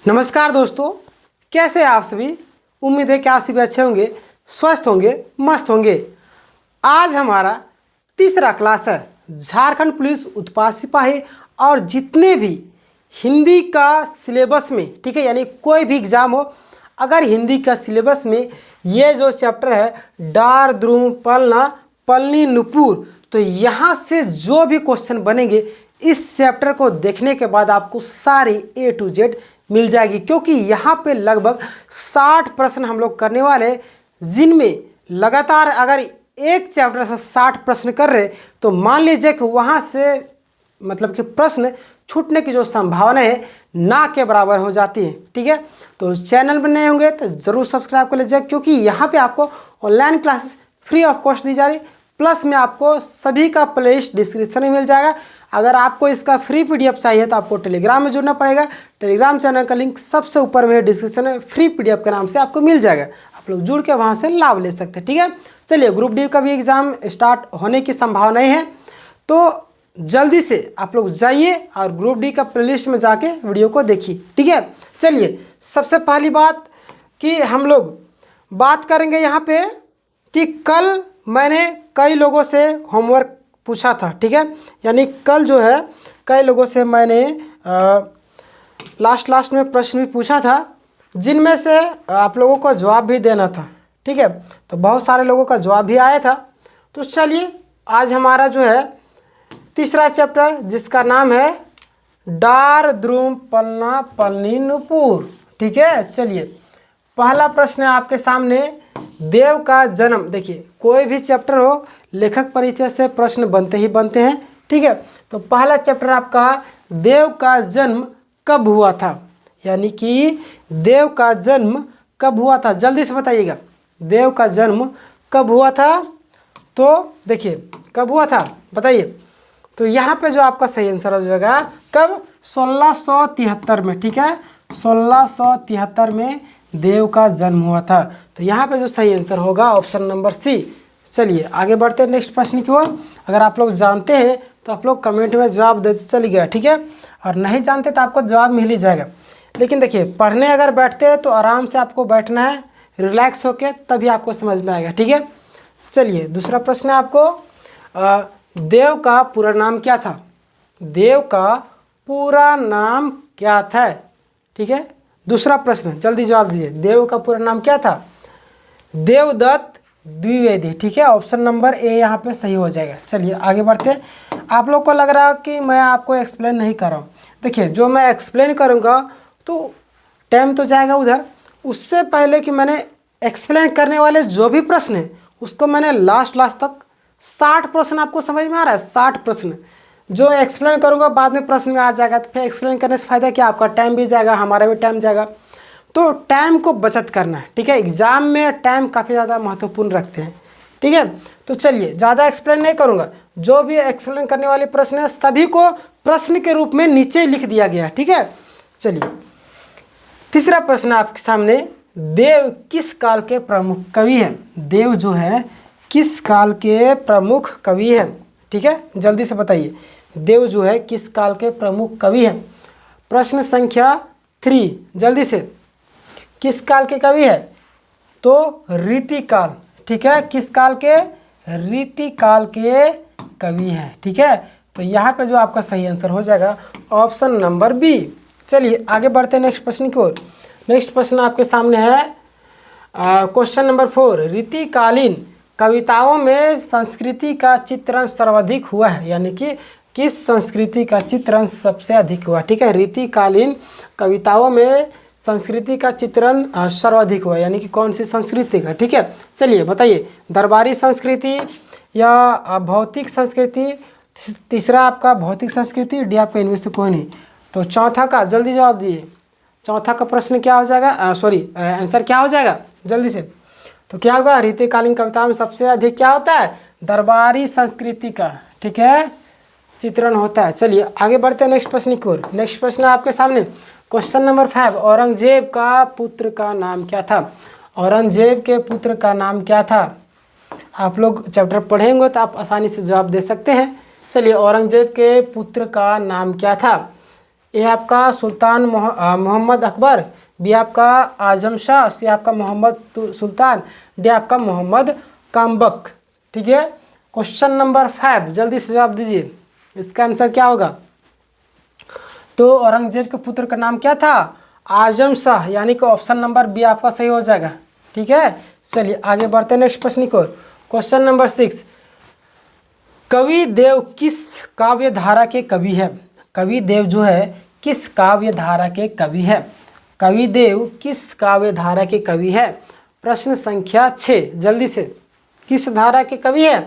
नमस्कार दोस्तों, कैसे हैं आप सभी। उम्मीद है कि आप सभी अच्छे होंगे, स्वस्थ होंगे, मस्त होंगे। आज हमारा तीसरा क्लास है झारखंड पुलिस उत्पाद सिपाही और जितने भी हिंदी का सिलेबस में, ठीक है, यानी कोई भी एग्ज़ाम हो, अगर हिंदी का सिलेबस में ये जो चैप्टर है डार द्रुम पलना पलनी नुपुर, तो यहाँ से जो भी क्वेश्चन बनेंगे इस चैप्टर को देखने के बाद आपको सारी A to Z मिल जाएगी। क्योंकि यहाँ पे लगभग 60 प्रश्न हम लोग करने वाले हैं, जिनमें लगातार अगर एक चैप्टर से 60 प्रश्न कर रहे तो मान लीजिए कि वहाँ से मतलब कि प्रश्न छूटने की जो संभावना है ना के बराबर हो जाती है। ठीक है, तो चैनल पर नए होंगे तो ज़रूर सब्सक्राइब कर लीजिए, क्योंकि यहाँ पे आपको online classes free of cost दी जा रही, प्लस में आपको सभी का प्लेलिस्ट डिस्क्रिप्शन में मिल जाएगा। अगर आपको इसका फ्री PDF चाहिए तो आपको टेलीग्राम में जुड़ना पड़ेगा। टेलीग्राम चैनल का लिंक सबसे ऊपर में डिस्क्रिप्शन में फ्री PDF के नाम से आपको मिल जाएगा, आप लोग जुड़ के वहाँ से लाभ ले सकते हैं। ठीक है, चलिए ग्रुप डी का भी एग्ज़ाम स्टार्ट होने की संभावनाएं है, तो जल्दी से आप लोग जाइए और ग्रुप डी का प्लेलिस्ट में जाके वीडियो को देखिए। ठीक है, चलिए सबसे पहली बात कि हम लोग बात करेंगे यहाँ पे कि कल मैंने कई लोगों से होमवर्क पूछा था। ठीक है, यानी कल जो है कई लोगों से मैंने लास्ट में प्रश्न भी पूछा था, जिनमें से आप लोगों को जवाब भी देना था। ठीक है, तो बहुत सारे लोगों का जवाब भी आया था। तो चलिए आज हमारा जो है तीसरा चैप्टर, जिसका नाम है डार द्रुम पलना पलनी नुपुर। ठीक है, चलिए पहला प्रश्न है आपके सामने, देव का जन्म। देखिए कोई भी चैप्टर हो, लेखक परिचय से प्रश्न बनते ही बनते हैं। ठीक है, तो पहला चैप्टर आपका देव का जन्म कब हुआ था, यानी कि देव का जन्म कब हुआ था, जल्दी से बताइएगा देव का जन्म कब हुआ था। तो देखिए कब हुआ था बताइए। तो यहाँ पे जो आपका सही आंसर हो जाएगा कब, 1673 में। ठीक है, 1673 में देव का जन्म हुआ था। तो यहाँ पे जो सही आंसर होगा ऑप्शन नंबर सी। चलिए आगे बढ़ते हैं नेक्स्ट प्रश्न की ओर। अगर आप लोग जानते हैं तो आप लोग कमेंट में जवाब देते चलिएगा। ठीक है, और नहीं जानते तो आपको जवाब मिल ही जाएगा। लेकिन देखिए पढ़ने अगर बैठते हैं तो आराम से आपको बैठना है, रिलैक्स होके, तभी आपको समझ में आएगा। ठीक है, चलिए दूसरा प्रश्न है आपको, देव का पूरा नाम क्या था। देव का पूरा नाम क्या था। ठीक है, दूसरा प्रश्न जल्दी जवाब दीजिए, देव का पूरा नाम क्या था। देवदत्त द्विवेदी। ठीक है, ऑप्शन नंबर ए यहाँ पे सही हो जाएगा। चलिए आगे बढ़ते हैं। आप लोग को लग रहा है कि मैं आपको एक्सप्लेन नहीं कर रहा हूँ। देखिए जो मैं एक्सप्लेन करूँगा तो टाइम तो जाएगा उधर, उससे पहले कि मैंने एक्सप्लेन करने वाले जो भी प्रश्न हैं उसको मैंने लास्ट तक 60 प्रश्न, आपको समझ में आ रहा है, 60 प्रश्न जो एक्सप्लेन करूँगा बाद में प्रश्न में आ जाएगा, तो फिर एक्सप्लेन करने से फ़ायदा क्या, आपका टाइम भी जाएगा, हमारा भी टाइम जाएगा। तो टाइम को बचत करना है। ठीक है, एग्ज़ाम में टाइम काफ़ी ज़्यादा महत्वपूर्ण रखते हैं। ठीक है, तो चलिए ज़्यादा एक्सप्लेन नहीं करूँगा, जो भी एक्सप्लेन करने वाले प्रश्न हैं सभी को प्रश्न के रूप में नीचे लिख दिया गया है। ठीक है, चलिए तीसरा प्रश्न आपके सामने, देव किस काल के प्रमुख कवि हैं। देव जो है किस काल के प्रमुख कवि हैं। ठीक है, जल्दी से बताइए देव जो है किस काल के प्रमुख कवि हैं। प्रश्न संख्या 3 जल्दी से, किस काल के कवि है, तो रीतिकाल। ठीक है, किस काल के, रीतिकाल के कवि हैं। ठीक है, तो यहाँ पे जो आपका सही आंसर हो जाएगा ऑप्शन नंबर बी। चलिए आगे बढ़ते हैं नेक्स्ट प्रश्न की ओर। नेक्स्ट प्रश्न आपके सामने है क्वेश्चन नंबर 4, रीतिकालीन कविताओं में संस्कृति का चित्रण सर्वाधिक हुआ है, यानी कि किस संस्कृति का चित्रण सबसे अधिक हुआ। ठीक है, रीतिकालीन कविताओं में संस्कृति का चित्रण सर्वाधिक हुआ, यानी कि कौन सी संस्कृति का। ठीक है, चलिए बताइए, दरबारी संस्कृति या भौतिक संस्कृति। तीसरा आपका भौतिक संस्कृति, डी आपका इनमें से कोई नहीं। तो चौथा का जल्दी जवाब दीजिए, चौथा का प्रश्न क्या हो जाएगा, आंसर क्या हो जाएगा जल्दी से। तो क्या होगा, रीतिकालीन कविताओं में सबसे अधिक क्या होता है, दरबारी संस्कृति का, ठीक है, चित्रण होता है। चलिए आगे बढ़ते हैं नेक्स्ट प्रश्न की ओर। नेक्स्ट प्रश्न आपके सामने क्वेश्चन नंबर 5, औरंगजेब का पुत्र का नाम क्या था। औरंगजेब के पुत्र का नाम क्या था। आप लोग चैप्टर पढ़ेंगे तो आप आसानी से जवाब दे सकते हैं। चलिए औरंगजेब के पुत्र का नाम क्या था। ए आपका सुल्तान मोहम्मद अकबर, बी आपका आजम शाह, सी आपका मोहम्मद सुल्तान, डी आपका मोहम्मद काम्बक। ठीक है, क्वेश्चन नंबर 5 जल्दी से जवाब दीजिए, इसका आंसर क्या होगा? तो औरंगजेब के पुत्र का नाम क्या था? आजम शाह, यानी कि ऑप्शन नंबर बी आपका सही हो जाएगा। ठीक है, चलिए आगे बढ़ते हैं नेक्स्ट प्रश्न की ओर। क्वेश्चन नंबर 6, कवि देव किस काव्य धारा के कवि है? कवि देव जो है किस काव्य धारा के कवि है? कवि देव किस काव्य धारा के कवि है? प्रश्न संख्या 6 जल्दी से, किस धारा के कवि है?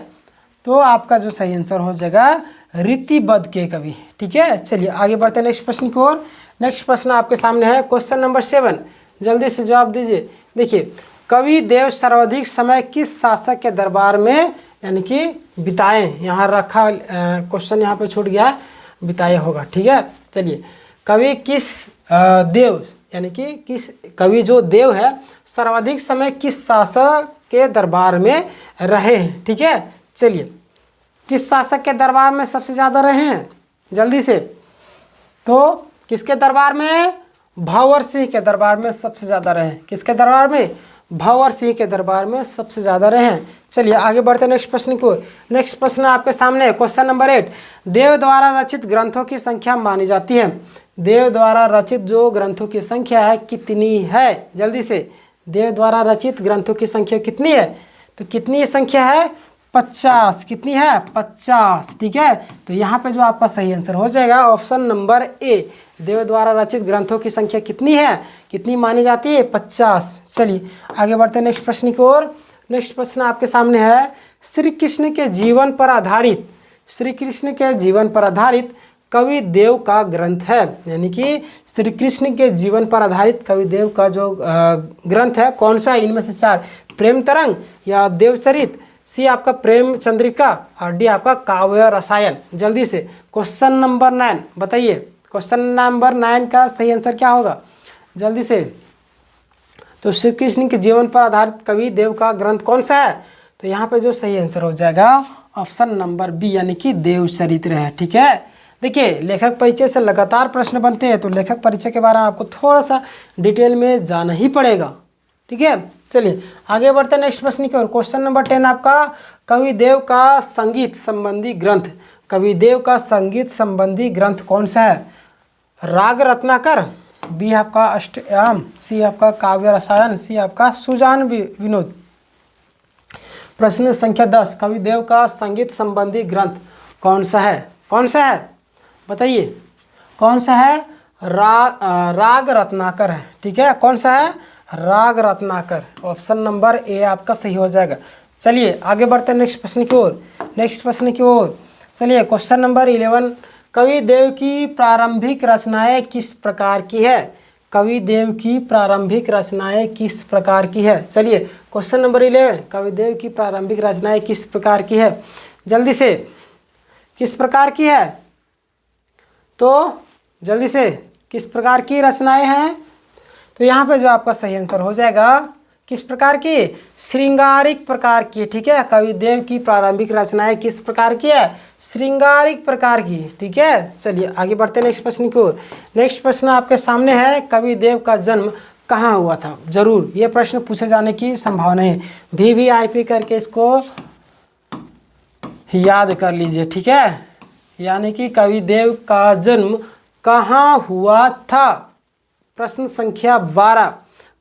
तो आपका जो सही आंसर हो जाएगा रीतिबद्ध के कवि। ठीक है, चलिए आगे बढ़ते हैं नेक्स्ट प्रश्न की ओर। नेक्स्ट प्रश्न आपके सामने है क्वेश्चन नंबर 7, जल्दी से जवाब दीजिए। देखिए, कवि देव सर्वाधिक समय किस शासक के दरबार में यानी कि बिताए? यहाँ रखा क्वेश्चन यहाँ पे छूट गया, बिताए होगा। ठीक है, चलिए, कवि किस देव यानी कि किस कवि जो देव है सर्वाधिक समय किस शासक के दरबार में रहे हैं? ठीक है, चलिए, किस शासक के दरबार में सबसे ज़्यादा रहे हैं? जल्दी से, तो किसके दरबार में? भंवर सिंह के दरबार में सबसे ज़्यादा रहे हैं। किसके दरबार में? भंवर सिंह के दरबार में सबसे ज़्यादा रहे हैं। चलिए आगे बढ़ते हैं नेक्स्ट प्रश्न को। नेक्स्ट प्रश्न आपके सामने है क्वेश्चन नंबर 8, देव द्वारा रचित ग्रंथों की संख्या मानी जाती है। देव द्वारा रचित जो ग्रंथों की संख्या है कितनी है? जल्दी से, देव द्वारा रचित ग्रंथों की संख्या कितनी है? तो कितनी संख्या है? 50। कितनी है? 50। ठीक है, तो यहाँ पे जो आपका सही आंसर हो जाएगा ऑप्शन नंबर ए, देव द्वारा रचित ग्रंथों की संख्या कितनी है, कितनी मानी जाती है? 50। चलिए आगे बढ़ते हैं नेक्स्ट प्रश्न की ओर। नेक्स्ट प्रश्न आपके सामने है, श्री कृष्ण के जीवन पर आधारित, श्री कृष्ण के जीवन पर आधारित कवि देव का ग्रंथ है। यानी कि श्री कृष्ण के जीवन पर आधारित कवि देव का जो ग्रंथ है कौन सा है? इनमें से 4, प्रेम तरंग या देवचरित, सी आपका प्रेम चंद्रिका और डी आपका काव्य रसायन। जल्दी से, क्वेश्चन नंबर 9 बताइए, क्वेश्चन नंबर 9 का सही आंसर क्या होगा? जल्दी से, तो श्री कृष्ण के जीवन पर आधारित कवि देव का ग्रंथ कौन सा है? तो यहाँ पे जो सही आंसर हो जाएगा ऑप्शन नंबर बी, यानी कि देवचरित्र है। ठीक है, देखिए, लेखक परिचय से लगातार प्रश्न बनते हैं, तो लेखक परिचय के बारे में आपको थोड़ा सा डिटेल में जाना ही पड़ेगा। ठीक है, चलिए आगे बढ़ते हैं नेक्स्ट प्रश्न की ओर। क्वेश्चन नंबर 10 आपका, कवि देव का संगीत संबंधी ग्रंथ, कवि देव का संगीत संबंधी ग्रंथ कौन सा है? राग रत्नाकर, बी आपका अष्टयाम, सी आपका काव्य रसायन, सी आपका सुजान विनोद। प्रश्न संख्या 10, कवि देव का संगीत संबंधी ग्रंथ कौन सा है? कौन सा है बताइए, कौन सा है? राग रत्नाकर है। ठीक है, कौन सा है? राग रत्नाकर। ऑप्शन नंबर ए आपका सही हो जाएगा। चलिए आगे बढ़ते हैं नेक्स्ट प्रश्न की ओर। नेक्स्ट प्रश्न की ओर चलिए, क्वेश्चन नंबर 11, कवि देव की प्रारंभिक रचनाएं किस प्रकार की है? कवि देव की प्रारंभिक रचनाएं किस प्रकार की है? चलिए क्वेश्चन नंबर 11, कवि देव की प्रारंभिक रचनाएं किस प्रकार की है? जल्दी से, किस प्रकार की है? तो जल्दी से, किस प्रकार की रचनाएं हैं? तो यहाँ पे जो आपका सही आंसर हो जाएगा किस प्रकार की? श्रृंगारिक प्रकार की। ठीक है, कवि देव की प्रारंभिक रचनाएं किस प्रकार की है? श्रृंगारिक प्रकार की। ठीक है, चलिए आगे बढ़ते हैं नेक्स्ट प्रश्न की ओर। नेक्स्ट प्रश्न आपके सामने है, कवि देव का जन्म कहाँ हुआ था? जरूर ये प्रश्न पूछे जाने की संभावना है, VVIP करके इसको याद कर लीजिए। ठीक है, यानी कि कवि देव का जन्म कहाँ हुआ था? प्रश्न संख्या 12,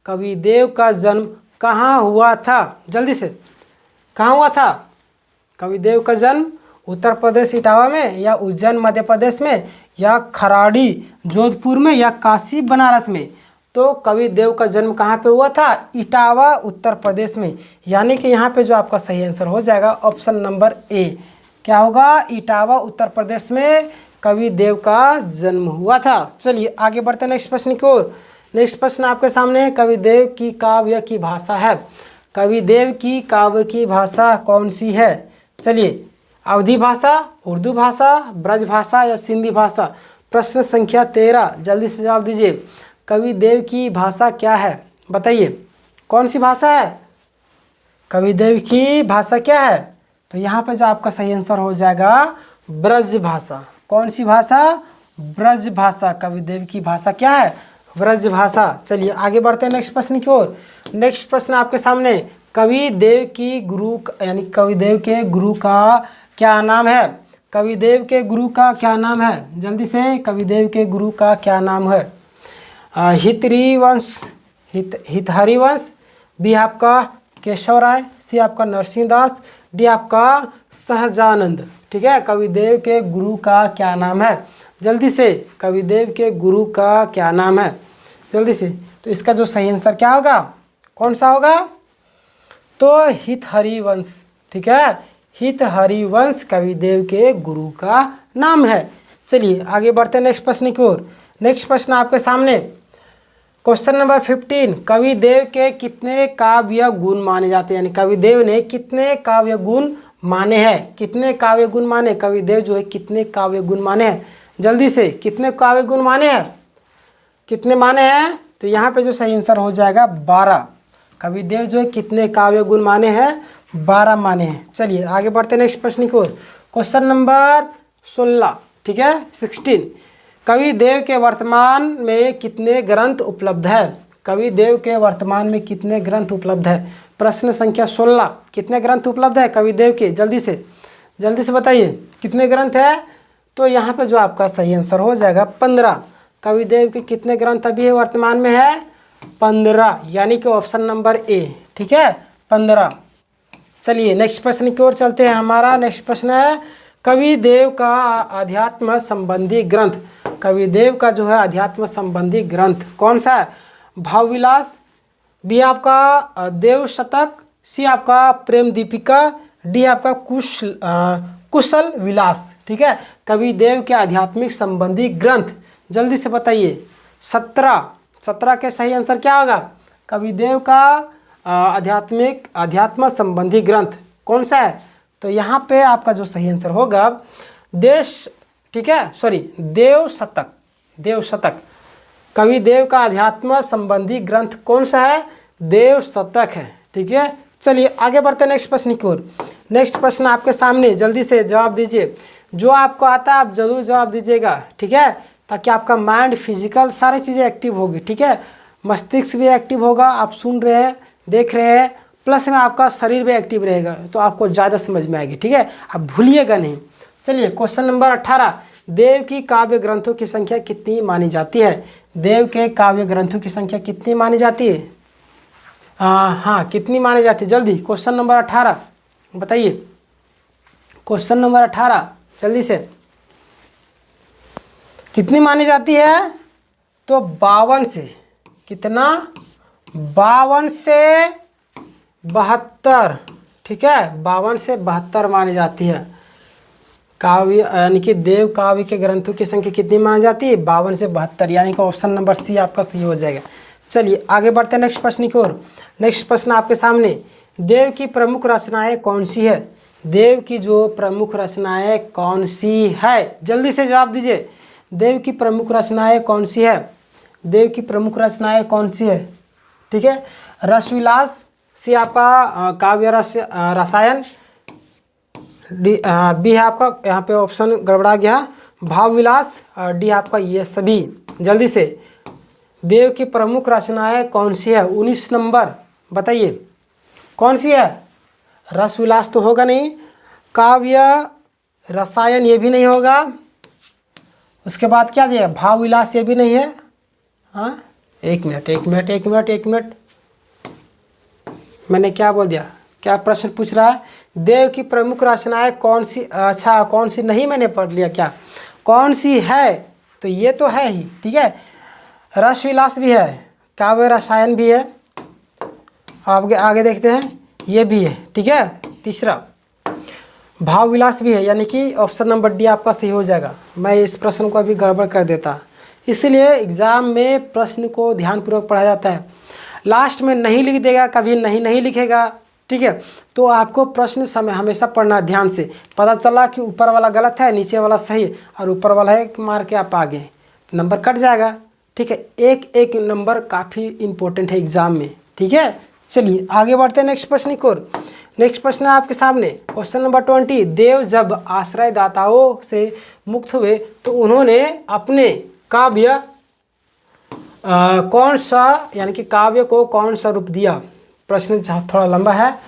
कवि देव का जन्म कहाँ हुआ था? जल्दी से, कहाँ हुआ था? कवि देव का जन्म उत्तर प्रदेश इटावा में, या उज्जैन मध्य प्रदेश में, या खराड़ी जोधपुर में, या काशी बनारस में? तो कवि देव का जन्म कहाँ पे हुआ था? इटावा उत्तर प्रदेश में। यानी कि यहाँ पे जो आपका सही आंसर हो जाएगा ऑप्शन नंबर ए, क्या होगा? इटावा उत्तर प्रदेश में कवि देव का जन्म हुआ था। चलिए आगे बढ़ते हैं नेक्स्ट प्रश्न की ओर। नेक्स्ट प्रश्न आपके सामने है, कवि देव की काव्य की भाषा है। कवि देव की काव्य की भाषा कौन सी है? चलिए, अवधी भाषा, उर्दू भाषा, ब्रज भाषा या सिंधी भाषा? प्रश्न संख्या 13, जल्दी से जवाब दीजिए। कवि देव की भाषा क्या है बताइए, कौन सी भाषा है? कवि देव की भाषा क्या है? तो यहाँ पे जो आपका सही आंसर हो जाएगा ब्रज भाषा। कौन सी भाषा? ब्रज भाषा। कविदेव की भाषा क्या है? ब्रज भाषा। चलिए आगे बढ़ते हैं नेक्स्ट प्रश्न की ओर। नेक्स्ट प्रश्न आपके सामने, कविदेव की गुरु यानी कविदेव के गुरु का क्या नाम है? कविदेव के गुरु का क्या नाम है? जल्दी से, कविदेव के गुरु का क्या नाम है? हितहरिवंश, बी आपका केशव राय, सी आपका नरसिंह दास, डी आपका सहजानंद। ठीक है, कविदेव के गुरु का क्या नाम है? जल्दी से, कविदेव के गुरु का क्या नाम है? जल्दी से। तो इसका जो सही आंसर क्या होगा? कौन सा होगा? तो हितहरिवंश। ठीक है, हितहरिवंश कविदेव के गुरु का नाम है। चलिए आगे बढ़ते हैं नेक्स्ट प्रश्न की ओर। नेक्स्ट प्रश्न आपके सामने, क्वेश्चन नंबर 15, कविदेव के कितने काव्य गुण माने जाते हैं? यानी कविदेव ने कितने काव्य गुण माने हैं? कितने काव्य गुण माने? कविदेव जो है कितने काव्य गुण माने हैं? जल्दी से, कितने काव्य गुण माने हैं? कितने माने हैं? तो यहाँ पे जो सही आंसर हो जाएगा 12। कविदेव जो है कितने काव्य गुण माने हैं? 12 माने हैं। चलिए आगे बढ़ते हैं नेक्स्ट प्रश्न की ओर। क्वेश्चन नंबर 16, ठीक है 16, कविदेव के वर्तमान में कितने ग्रंथ उपलब्ध है? कविदेव के वर्तमान में कितने ग्रंथ उपलब्ध है? प्रश्न संख्या 16, कितने ग्रंथ उपलब्ध है कविदेव के? जल्दी से बताइए कितने ग्रंथ है? तो यहाँ पे जो आपका सही आंसर हो जाएगा 15। कविदेव के कितने ग्रंथ अभी वर्तमान में है? 15, यानी कि ऑप्शन नंबर ए। ठीक है, 15। चलिए नेक्स्ट प्रश्न की ओर चलते हैं। हमारा नेक्स्ट प्रश्न है, कविदेव का अध्यात्म संबंधी ग्रंथ। कविदेव का जो है अध्यात्म संबंधी ग्रंथ कौन सा है? भावविलास, बी आपका देव शतक, सी आपका प्रेम दीपिका, डी आपका कुशल विलास। ठीक है, कविदेव के आध्यात्मिक संबंधी ग्रंथ जल्दी से बताइए। 17 के सही आंसर क्या होगा? कविदेव का अध्यात्म संबंधी ग्रंथ कौन सा है? तो यहाँ पे आपका जो सही आंसर होगा देव शतक। कविदेव का अध्यात्म संबंधी ग्रंथ कौन सा है? देव शतक है। ठीक है, चलिए आगे बढ़ते हैं नेक्स्ट प्रश्न की ओर। नेक्स्ट प्रश्न आपके सामने, जल्दी से जवाब दीजिए। जो आपको आता है आप जरूर जवाब दीजिएगा। ठीक है, ताकि आपका माइंड, फिजिकल सारी चीज़ें एक्टिव होगी। ठीक है, मस्तिष्क भी एक्टिव होगा, आप सुन रहे हैं, देख रहे हैं, प्लस में आपका शरीर भी एक्टिव रहेगा, तो आपको ज़्यादा समझ में आएगी। ठीक है, आप भूलिएगा नहीं। चलिए क्वेश्चन नंबर 18, देव की काव्य ग्रंथों की संख्या कितनी मानी जाती है? देव के काव्य ग्रंथों की संख्या कितनी मानी जाती है? हाँ, कितनी मानी जाती है? जल्दी, क्वेश्चन नंबर 18 बताइए। क्वेश्चन नंबर 18 जल्दी से, कितनी मानी जाती है? तो 52 से, कितना? 52 से 72। ठीक है, 52 से 72 मानी जाती है। काव्य यानी कि देव काव्य के ग्रंथों की संख्या कितनी मानी जाती है? 52 से 72, यानी कि ऑप्शन नंबर सी आपका सही हो जाएगा। चलिए आगे बढ़ते हैं नेक्स्ट प्रश्न की ओर। नेक्स्ट प्रश्न आपके सामने, देव की प्रमुख रचनाएं कौन सी है? देव की जो प्रमुख रचनाएं कौन सी है? जल्दी से जवाब दीजिए। देव की प्रमुख रचनाएं कौन सी है? देव की प्रमुख रचनाएं कौन सी है? ठीक है, रसविलास, सी आपका काव्य रसायन, बी है आपका, यहाँ पे ऑप्शन गड़बड़ा गया, भावविलास, डी आपका ये सभी। जल्दी से, देव की प्रमुख रचनाएं कौन सी है? 19 नंबर बताइए कौन सी है? रसविलास तो होगा नहीं, काव्य रसायन ये भी नहीं होगा, उसके बाद क्या दिया? भावविलास ये भी नहीं है। हाँ, एक मिनट, मैंने क्या बोल दिया? क्या प्रश्न पूछ रहा है? देव की प्रमुख रचनाएं कौन सी? अच्छा, कौन सी नहीं मैंने पढ़ लिया क्या? कौन सी है? तो ये तो है ही। ठीक है, रसविलास भी है, काव्य रसायन भी है, आगे देखते हैं, ये भी है। ठीक है, तीसरा भावविलास भी है, यानी कि ऑप्शन नंबर डी आपका सही हो जाएगा। मैं इस प्रश्न को अभी गड़बड़ कर देता, इसलिए एग्ज़ाम में प्रश्न को ध्यानपूर्वक पढ़ा जाता है। लास्ट में नहीं लिख देगा, कभी नहीं लिखेगा। ठीक है, तो आपको प्रश्न समय हमेशा पढ़ना ध्यान से। पता चला कि ऊपर वाला गलत है, नीचे वाला सही, और ऊपर वाला है मार के आप आगे, नंबर कट जाएगा। ठीक है, एक नंबर काफ़ी इम्पोर्टेंट है एग्ज़ाम में। ठीक है, चलिए आगे बढ़ते हैं नेक्स्ट प्रश्न की ओर। नेक्स्ट प्रश्न है आपके सामने क्वेश्चन नंबर 20। देव जब आश्रयदाताओं से मुक्त हुए तो उन्होंने अपने काव्य कौन सा यानी कि काव्य को कौन सा रूप दिया। प्रश्न थोड़ा लंबा है।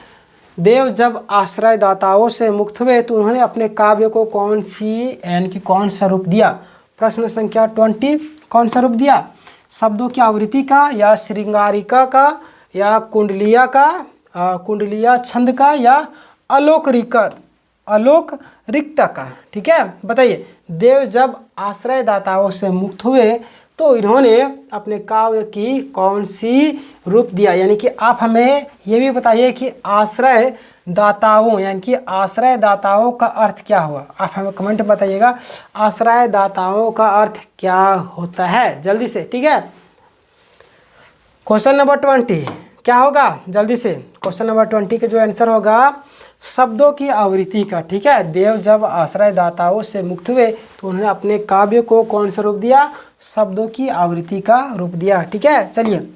देव जब आश्रयदाताओं से मुक्त हुए तो उन्होंने अपने काव्य को कौन सी यानी कि कौन सा रूप दिया। प्रश्न संख्या 20 कौन सा रूप दिया। शब्दों की आवृत्ति का या श्रृंगारिका का या कुंडलिया का कुंडलिया छंद का या आलोक रिक्त का। ठीक है, बताइए। देव जब आश्रयदाताओं से मुक्त हुए तो इन्होंने अपने काव्य की कौन सी रूप दिया। यानी कि आप हमें ये भी बताइए कि आश्रयदाताओं यानी कि आश्रयदाताओं का अर्थ क्या हुआ। आप हमें कमेंट में बताइएगा आश्रयदाताओं का अर्थ क्या होता है, जल्दी से। ठीक है, क्वेश्चन नंबर 20 क्या होगा, जल्दी से। क्वेश्चन नंबर 20 का जो आंसर होगा शब्दों की आवृत्ति का। ठीक है, देव जब आश्रयदाताओं से मुक्त हुए तो उन्होंने अपने काव्य को कौन सा रूप दिया। शब्दों की आवृत्ति का रूप दिया। ठीक है, चलिए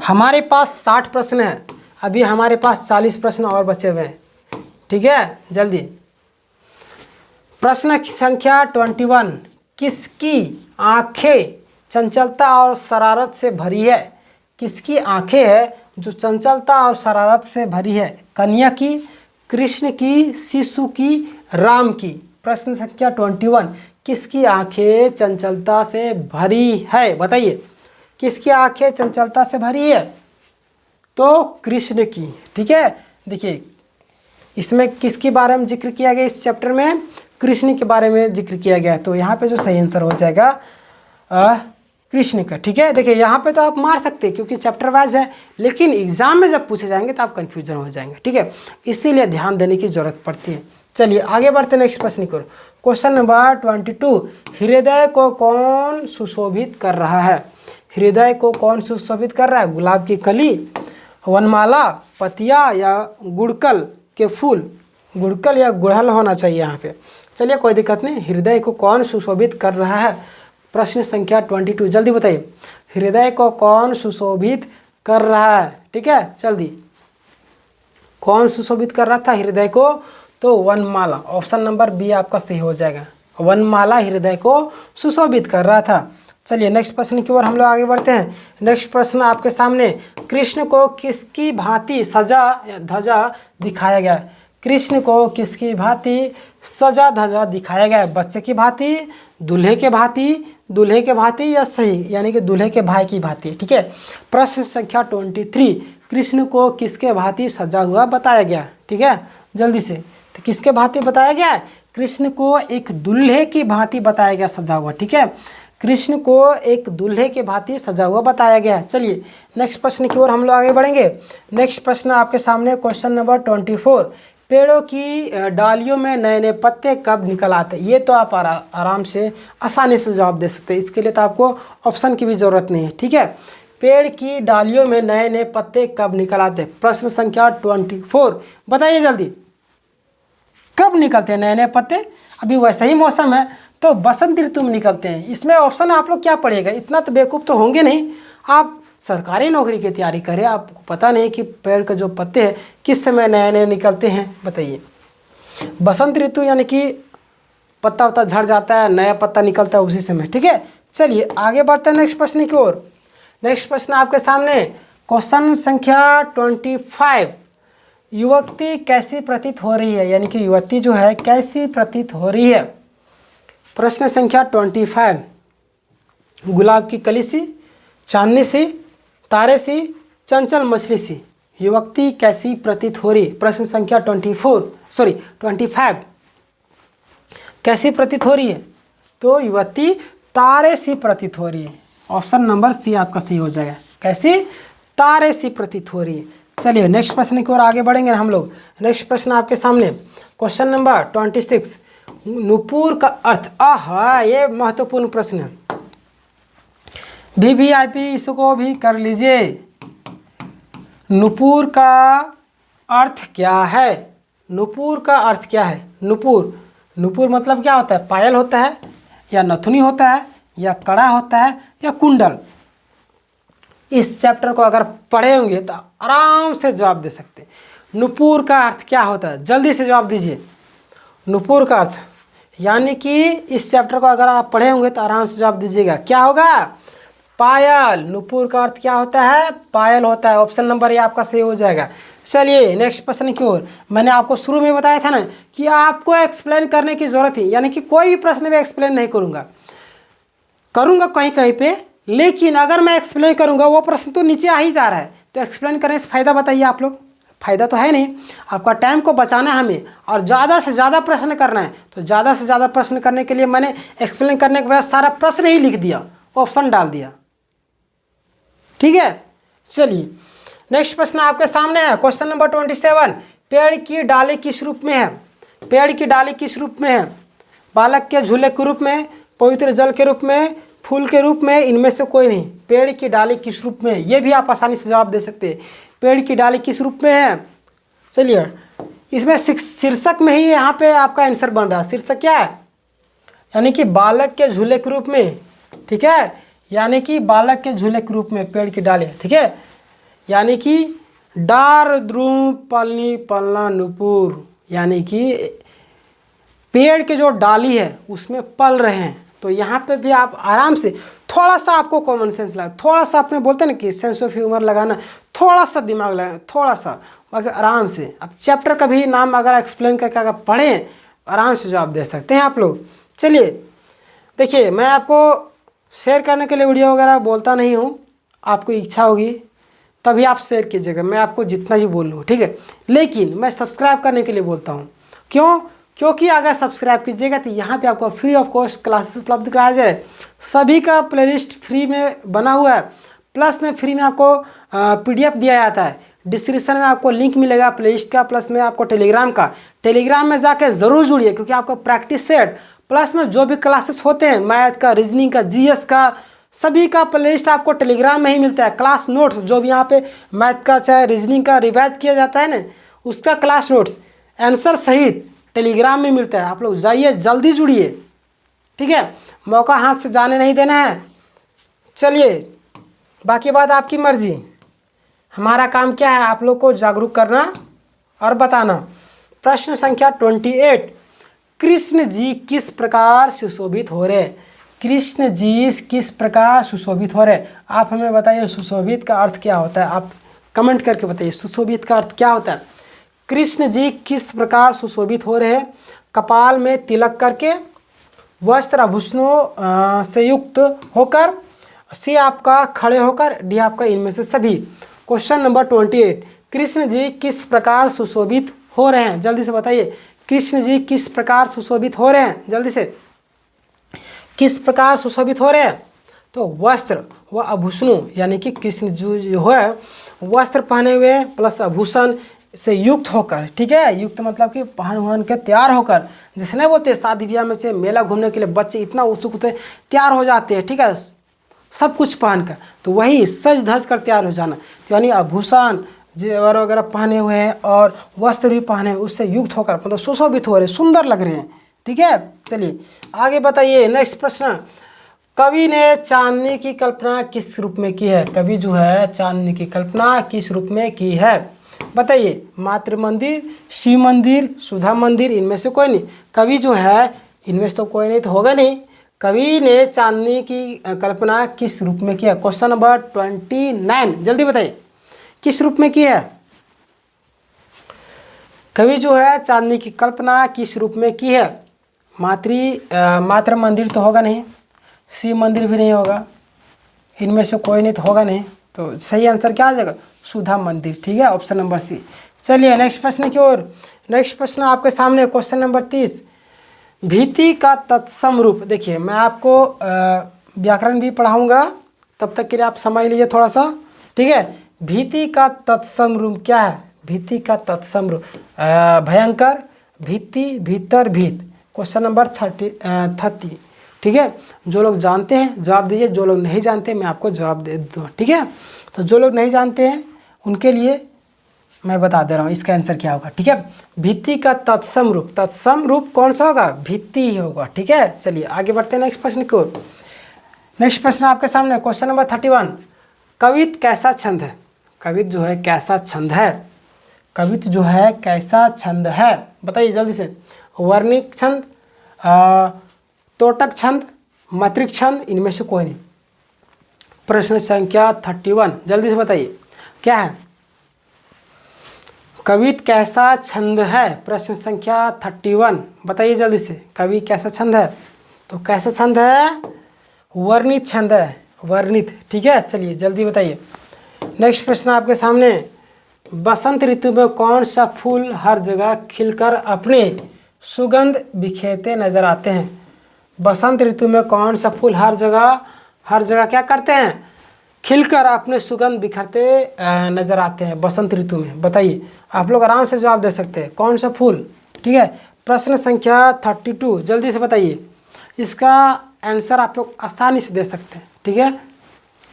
हमारे पास 60 प्रश्न है, अभी हमारे पास 40 प्रश्न और बचे हुए हैं। ठीक है, जल्दी। प्रश्न संख्या 21। किसकी आंखें चंचलता और शरारत से भरी है। किसकी आंखें है जो चंचलता और शरारत से भरी है। कन्या की, कृष्ण की, शिशु की, राम की। प्रश्न संख्या 21। किसकी आंखें चंचलता से भरी है, बताइए। किसकी आंखें चंचलता से भरी है, तो कृष्ण की। ठीक है, देखिए इसमें किसके बारे में जिक्र किया गया, इस चैप्टर में कृष्ण के बारे में जिक्र किया गया है। तो यहाँ पे जो सही आंसर हो जाएगा कृष्ण का। ठीक है, देखिए यहाँ पे तो आप मार सकते हैं क्योंकि चैप्टर वाइज है, लेकिन एग्जाम में जब पूछे जाएंगे तो आप कंफ्यूजन हो जाएंगे। ठीक है, इसीलिए ध्यान देने की जरूरत पड़ती है। चलिए आगे बढ़ते हैं नेक्स्ट प्रश्न की ओर। Question number 22। हृदय को कौन सुशोभित कर रहा है। हृदय को कौन सुशोभित कर रहा है। गुलाब की कली, वनमाला, पतिया या गुड़कल के फूल। गुड़कल या गुड़हल होना चाहिए यहाँ पे। चलिए कोई दिक्कत नहीं। हृदय को कौन सुशोभित कर रहा है। प्रश्न संख्या 22, जल्दी बताइए। हृदय को कौन सुशोभित कर रहा है। ठीक है, जल्दी। कौन सुशोभित कर रहा था हृदय को, तो वनमाला। ऑप्शन नंबर बी आपका सही हो जाएगा। वनमाला हृदय को सुशोभित कर रहा था। चलिए नेक्स्ट प्रश्न की ओर हम लोग आगे बढ़ते हैं। नेक्स्ट प्रश्न आपके सामने। कृष्ण को किसकी भांति सजा धजा दिखाया गया। कृष्ण को किसकी भांति सजा धजा दिखाया गया है। बच्चे की भांति, दूल्हे के भांति, दूल्हे के भांति या सही यानी कि दूल्हे के भाई की भांति। ठीक है, प्रश्न संख्या 23। कृष्ण को किसके भांति सजा हुआ बताया गया। ठीक है, जल्दी से। तो किसके भांति बताया गया है। कृष्ण को एक दूल्हे की भांति बताया गया, सजा हुआ। ठीक है, कृष्ण को एक दूल्हे के भांति सजा हुआ बताया गया है। चलिए नेक्स्ट प्रश्न की ओर हम लोग आगे बढ़ेंगे। नेक्स्ट प्रश्न आपके सामने क्वेश्चन नंबर 24। पेड़ों की डालियों में नए नए पत्ते कब निकल आते हैं। ये तो आप आराम से आसानी से जवाब दे सकते हैं, इसके लिए तो आपको ऑप्शन की भी ज़रूरत नहीं है। ठीक है, पेड़ की डालियों में नए नए पत्ते कब निकल आते हैं। प्रश्न संख्या 24, बताइए जल्दी। कब निकलते हैं नए नए पत्ते। अभी वैसा ही मौसम है तो बसंत ऋतु में निकलते हैं। इसमें ऑप्शन आप लोग क्या पढ़ेगा, इतना तो बेवकूफ़ तो होंगे नहीं। आप सरकारी नौकरी की तैयारी करें, आपको पता नहीं कि पेड़ के जो पत्ते हैं किस समय नए नए निकलते हैं, बताइए। बसंत ऋतु यानी कि पत्ता वत्ता झड़ जाता है, नया पत्ता निकलता है उसी समय। ठीक है, चलिए आगे बढ़ते हैं नेक्स्ट प्रश्न की ओर। नेक्स्ट प्रश्न आपके सामने क्वेश्चन संख्या 25। युवती कैसी प्रतीत हो रही है, यानी कि युवती जो है कैसी प्रतीत हो रही है। प्रश्न संख्या 25। गुलाब की कली सी, चांदनी सी, तारे सी, चंचल मछली सी। युवती कैसी प्रतीत हो रही है। प्रश्न संख्या 25 कैसी प्रतीत हो रही है, तो युवती तारे सी प्रतीत हो रही है। ऑप्शन नंबर सी आपका सही हो जाएगा। कैसी, तारे सी प्रतीत हो रही है। चलिए नेक्स्ट प्रश्न की ओर आगे बढ़ेंगे हम लोग। नेक्स्ट प्रश्न आपके सामने क्वेश्चन नंबर 26। नुपुर का अर्थ। आहा, ये महत्वपूर्ण प्रश्न है। वीवीआईपी इसको भी कर लीजिए। नुपुर का अर्थ क्या है। नुपुर का अर्थ क्या है। नुपुर मतलब क्या होता है, पायल होता है या नथुनी होता है या कड़ा होता है या कुंडल। इस चैप्टर को अगर पढ़े होंगे तो आराम से जवाब दे सकते हैं। नुपुर का अर्थ क्या होता है, जल्दी से जवाब दीजिए। नुपुर का अर्थ यानी कि इस चैप्टर को अगर आप पढ़े होंगे तो आराम से जवाब दीजिएगा, क्या होगा? पायल। नुपुर का अर्थ क्या होता है? पायल होता है। ऑप्शन नंबर ये आपका सही हो जाएगा। चलिए नेक्स्ट प्रश्न की ओर। मैंने आपको शुरू में बताया था ना कि आपको एक्सप्लेन करने की ज़रूरत है, यानी कि कोई भी प्रश्न में एक्सप्लेन नहीं करूँगा कहीं कहीं पे, लेकिन अगर मैं एक्सप्लेन करूँगा वो प्रश्न तो नीचे आ ही जा रहा है, तो एक्सप्लेन करने से फ़ायदा बताइए आप लोग। फ़ायदा तो है नहीं, आपका टाइम को बचाना है हमें और ज़्यादा से ज़्यादा प्रश्न करना है। तो ज़्यादा से ज़्यादा प्रश्न करने के लिए मैंने एक्सप्लेन करने के बाद सारा प्रश्न ही लिख दिया, ऑप्शन डाल दिया, ठीक है। चलिए नेक्स्ट प्रश्न आपके सामने है, क्वेश्चन नंबर 27। पेड़ की डाली किस रूप में है? पेड़ की डाली किस रूप में है? बालक के झूले के रूप में, पवित्र जल के रूप में, फूल के रूप में, इनमें से कोई नहीं। पेड़ की डाली किस रूप में है, ये भी आप आसानी से जवाब दे सकते हैं। पेड़ की डाली किस रूप में है? चलिए इसमें शीर्षक में ही यहाँ पे आपका आंसर बन रहा है। शीर्षक क्या है? यानी कि बालक के झूले के रूप में, ठीक है, यानी कि बालक के झूले के रूप में पेड़ की डाली, ठीक है, यानी कि डार द्रुम पलनी पलना नुपुर, यानी कि पेड़ के जो डाली है उसमें पल रहे हैं। तो यहाँ पे भी आप आराम से थोड़ा सा आपको कॉमन सेंस लगा, थोड़ा सा अपने बोलते हैं ना कि सेंस ऑफ ह्यूमर लगाना, थोड़ा सा दिमाग लगाना, थोड़ा सा, बाकी आराम से। अब चैप्टर का भी नाम अगर एक्सप्लेन करके अगर पढ़ें आराम से जवाब दे सकते हैं आप लोग। चलिए देखिए, मैं आपको शेयर करने के लिए वीडियो वगैरह बोलता नहीं हूँ, आपको इच्छा होगी तभी आप शेयर कीजिएगा, मैं आपको जितना भी बोल लूँ, ठीक है, लेकिन मैं सब्सक्राइब करने के लिए बोलता हूँ। क्यों? क्योंकि अगर सब्सक्राइब कीजिएगा तो यहाँ पे आपको फ्री ऑफ कॉस्ट क्लासेस उपलब्ध कराया जाए। सभी का प्लेलिस्ट फ्री में बना हुआ है, प्लस में फ्री में आपको PDF दिया जाता है। डिस्क्रिप्शन में आपको लिंक मिलेगा प्लेलिस्ट का, प्लस में आपको टेलीग्राम का। टेलीग्राम में जाके ज़रूर जुड़िए, क्योंकि आपको प्रैक्टिस सेट प्लस में जो भी क्लासेस होते हैं, मैथ का, रीजनिंग का, GS का, सभी का प्लेलिस्ट आपको टेलीग्राम में ही मिलता है। क्लास नोट्स जो भी यहाँ पे मैथ का चाहे रीजनिंग का रिवाइज किया जाता है ना, उसका क्लास नोट्स आंसर सहित टेलीग्राम में मिलता है। आप लोग जाइए, जल्दी जुड़िए, ठीक है, मौका हाथ से जाने नहीं देना है। चलिए बाकी बात आपकी मर्जी, हमारा काम क्या है? आप लोग को जागरूक करना और बताना। प्रश्न संख्या 28, कृष्ण जी किस प्रकार सुशोभित हो रहे? कृष्ण जी किस प्रकार सुशोभित हो रहे? आप हमें बताइए सुशोभित का अर्थ क्या होता है, आप कमेंट करके बताइए सुशोभित का अर्थ क्या होता है। कृष्ण जी किस प्रकार सुशोभित हो रहे हैं? कपाल में तिलक करके, वस्त्र आभूषणों से युक्त होकर, सी आपका खड़े होकर, डी आपका इनमें से सभी। क्वेश्चन नंबर 28, कृष्ण जी किस प्रकार सुशोभित हो रहे हैं? जल्दी से बताइए, कृष्ण जी किस प्रकार सुशोभित हो रहे हैं? जल्दी से, किस प्रकार सुशोभित हो रहे हैं? तो वस्त्र व आभूषणों, यानी कि कृष्ण जी जो है वस्त्र पहने हुए प्लस आभूषण से युक्त होकर, ठीक है, युक्त मतलब कि पहन के तैयार होकर, जैसे नहीं बोलते शादी ब्याह में से मेला घूमने के लिए बच्चे इतना उत्सुक होते हैं, तैयार हो जाते हैं, ठीक है, सब कुछ पहन कर, तो वही सज धज कर तैयार हो जाना, तो यानी आभूषण जेवर वगैरह पहने हुए हैं और वस्त्र भी पहने हुए, उससे युक्त होकर मतलब सुशोभित हो रहे, सुंदर लग रहे हैं, ठीक है। चलिए आगे बताइए, नेक्स्ट प्रश्न, कवि ने चांदनी की कल्पना किस रूप में की है? कवि जो है चांदनी की कल्पना किस रूप में की है? बताइए, मातृ मंदिर, शिव मंदिर, सुधा मंदिर, इनमें से कोई नहीं। कवि जो है इनमें से तो कोई नहीं, तो होगा नहीं। कवि ने चांदनी की कल्पना किस रूप में किया? क्वेश्चन नंबर 29, जल्दी बताइए, किस रूप में की है? कवि जो है चांदनी की कल्पना किस रूप में की है? मातृ मंदिर तो होगा नहीं, शिव मंदिर भी नहीं होगा, इनमें से कोई नहीं तो होगा नहीं, तो सही आंसर क्या आ जाएगा? सुधा मंदिर, ठीक है, ऑप्शन नंबर सी। चलिए नेक्स्ट प्रश्न की ओर। नेक्स्ट प्रश्न आपके सामने क्वेश्चन नंबर 30, भीति का तत्सम रूप। देखिए मैं आपको व्याकरण भी पढ़ाऊंगा, तब तक के लिए आप समझ लीजिए थोड़ा सा, ठीक है। भीति का तत्सम रूप क्या है? भीति का तत्सम रूप भयंकर, भित्ति, भीतर, भीत। क्वेश्चन नंबर 30, ठीक है। जो लोग जानते हैं जवाब दीजिए, जो लोग नहीं जानते मैं आपको जवाब दे दूँ, ठीक है। तो जो लोग नहीं जानते हैं उनके लिए मैं बता दे रहा हूँ इसका आंसर क्या होगा, ठीक है। भित्ति का तत्सम रूप, तत्सम रूप कौन सा होगा? भित्ति ही होगा, ठीक है। चलिए आगे बढ़ते हैं नेक्स्ट प्रश्न की ओर। नेक्स्ट प्रश्न आपके सामने क्वेश्चन नंबर 31, कवित कैसा छंद है? कवित जो है कैसा छंद है? कवित जो है कैसा छंद है? बताइए जल्दी से। वर्णिक छंद, तोटक छंद, मात्रिक छंद, इनमें से कोई नहीं। प्रश्न संख्या 31 जल्दी से बताइए क्या है? कवित कैसा छंद है? प्रश्न संख्या 31 बताइए जल्दी से। कवि कैसा छंद है? तो कैसा छंद है? वर्णित छंद है, वर्णित। ठीक है, चलिए जल्दी बताइए। नेक्स्ट प्रश्न आपके सामने, बसंत ऋतु में कौन सा फूल हर जगह खिलकर अपने सुगंध बिखेरते नजर आते हैं? बसंत ऋतु में कौन सा फूल हर जगह क्या करते हैं? खिलकर अपने सुगंध बिखरते नजर आते हैं बसंत ऋतु में। बताइए, आप लोग आराम से जवाब दे सकते हैं, कौन सा फूल? ठीक है, प्रश्न संख्या 32 जल्दी से बताइए। इसका आंसर आप लोग आसानी से दे सकते हैं। ठीक है,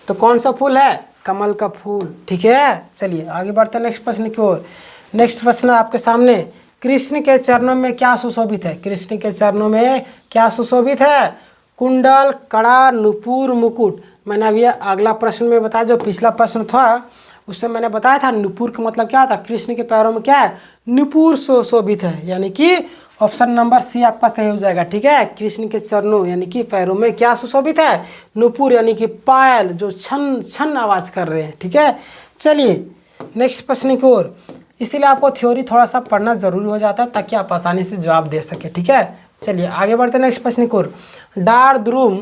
तो कौन सा फूल है? कमल का फूल। ठीक है, चलिए आगे बढ़ते हैं नेक्स्ट प्रश्न की ओर। नेक्स्ट प्रश्न आपके सामने, कृष्ण के चरणों में क्या सुशोभित है? कृष्ण के चरणों में क्या सुशोभित है? कुंडल, कड़ा, नुपुर, मुकुट। मैंने अभी अगला प्रश्न में बताया, जो पिछला प्रश्न था उसमें मैंने बताया था नुपुर का मतलब क्या था? कृष्ण के पैरों में क्या है? नुपुर सुशोभित है, यानी कि ऑप्शन नंबर सी आपका सही हो जाएगा। ठीक है, कृष्ण के चरणों यानी कि पैरों में क्या सुशोभित है? नुपुर यानी कि पायल, जो छन छन आवाज कर रहे हैं। ठीक है, चलिए नेक्स्ट प्रश्न की ओर। इसीलिए आपको थ्योरी थोड़ा सा पढ़ना जरूरी हो जाता है ताकि आप आसानी से जवाब दे सके। ठीक है, चलिए आगे बढ़ते हैं नेक्स्ट प्रश्न की ओर। डार द्रुम,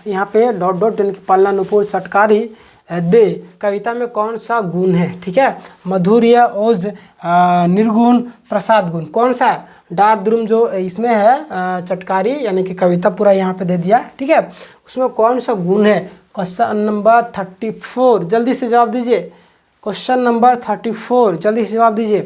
यहाँ पे डॉट डॉट यानी कि पल्ला, नुपुर, चटकारी, दे कविता में कौन सा गुण है? ठीक है, मधुर्य, ओज, निर्गुण, प्रसाद गुण। कौन सा? डार द्रुम जो इसमें है चटकारी यानी कि कविता पूरा यहाँ पे दे दिया। ठीक है, उसमें कौन सा गुण है? क्वेश्चन नंबर 34 जल्दी से जवाब दीजिए। क्वेश्चन नंबर 34 जल्दी से जवाब दीजिए।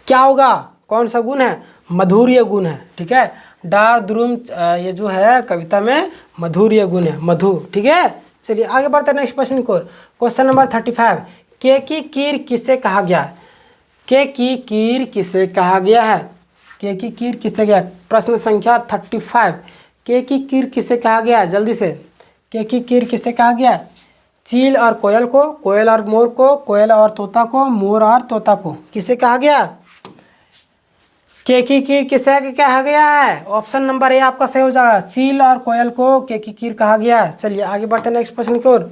क्या होगा? कौन सा गुण है? मधुर्य गुण है। ठीक है, डार द्रुम ये जो है कविता में मधुर्य गुण है, मधु। ठीक है, चलिए आगे बढ़ते हैं नेक्स्ट प्रश्न को। क्वेश्चन नंबर 35, के की कीर किसे कहा गया है? के की कीर किसे कहा गया है? के की कीर किसे गया? प्रश्न संख्या 35, के की कीर किसे कहा गया है? जल्दी से, के की कीर किसे कहा गया है? चील और कोयल को, कोयल और मोर को, कोयल और तोता को, मोर और तोता को। किसे कहा गया? के की कीर किसे कहा गया है? ऑप्शन नंबर ए आपका सही हो जाएगा। चील और कोयल को के की कीर कहा गया है। चलिए आगे बढ़ते हैं नेक्स्ट प्रश्न की ओर।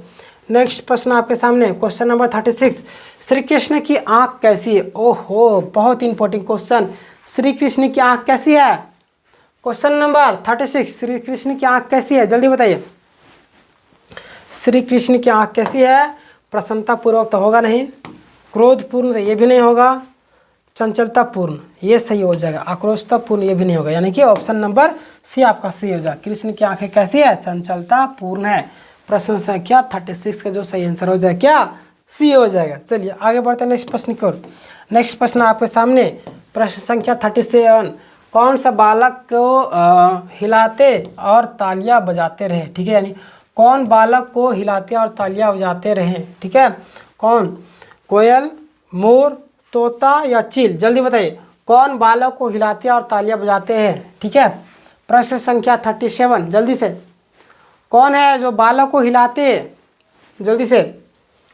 नेक्स्ट प्रश्न आपके सामने, क्वेश्चन नंबर 36, श्री कृष्ण की आंख कैसी है? ओहो, बहुत इंपॉर्टेंट क्वेश्चन। श्री कृष्ण की आंख कैसी है? क्वेश्चन नंबर 36, श्री कृष्ण की आंख कैसी है? जल्दी बताइए। श्री कृष्ण की आंख कैसी है? प्रसन्नतापूर्वक तो होगा नहीं, क्रोधपूर्ण तो ये भी नहीं होगा, चंचलतापूर्ण ये सही हो जाएगा, आक्रोशतापूर्ण ये भी नहीं होगा, यानी कि ऑप्शन नंबर सी आपका सी हो जाएगा। कृष्ण की आंखें कैसी है? चंचलतापूर्ण है। प्रश्न संख्या 36 का जो सही आंसर हो जाएगा क्या? सी हो जाएगा। चलिए आगे बढ़ते हैं नेक्स्ट प्रश्न की ओर। नेक्स्ट प्रश्न आपके सामने, प्रश्न संख्या 37, कौन सा बालक को हिलाते और तालियां बजाते रहे? ठीक है, यानी कौन बालक को हिलाते और तालियां बजाते रहे? ठीक है, कौन? कोयल, मोर, तोता या चील? जल्दी बताइए, कौन बालक को हिलाते और तालियां बजाते हैं? ठीक है, प्रश्न संख्या 37 जल्दी से, कौन है जो बालक को हिलाते? जल्दी से,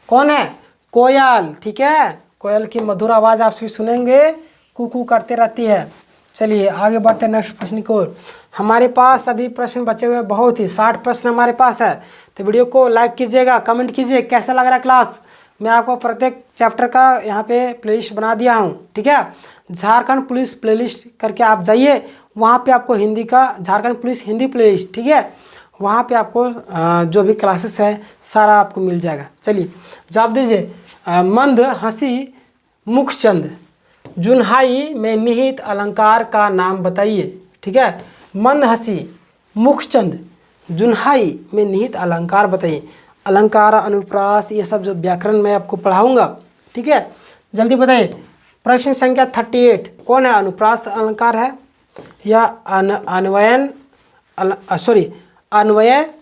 कौन है? कोयल। ठीक है, कोयल की मधुर आवाज़ आप सभी सुनेंगे, कुकू करते रहती है। चलिए आगे बढ़ते हैं नेक्स्ट प्रश्न की ओर। हमारे पास अभी प्रश्न बचे हुए बहुत ही 60 प्रश्न हमारे पास है, तो वीडियो को लाइक कीजिएगा, कमेंट कीजिए कैसा लग रहा है क्लास। मैं आपको प्रत्येक चैप्टर का यहाँ पे प्लेलिस्ट बना दिया हूँ। ठीक है, झारखंड पुलिस प्लेलिस्ट करके आप जाइए, वहाँ पे आपको हिंदी का झारखंड पुलिस हिंदी प्लेलिस्ट, ठीक है, वहाँ पे आपको जो भी क्लासेस है सारा आपको मिल जाएगा। चलिए जवाब दीजिए। मंद हंसी मुखचंद जुन्हाई में निहित अलंकार का नाम बताइए। ठीक है, मंद हंसी मुखचंद जुन्हाई में निहित अलंकार बताइए। अलंकार, अनुप्रास, ये सब जो व्याकरण में आपको पढ़ाऊंगा। ठीक है, जल्दी बताइए। प्रश्न संख्या 38, कौन है? अनुप्रास अलंकार है या अन्वय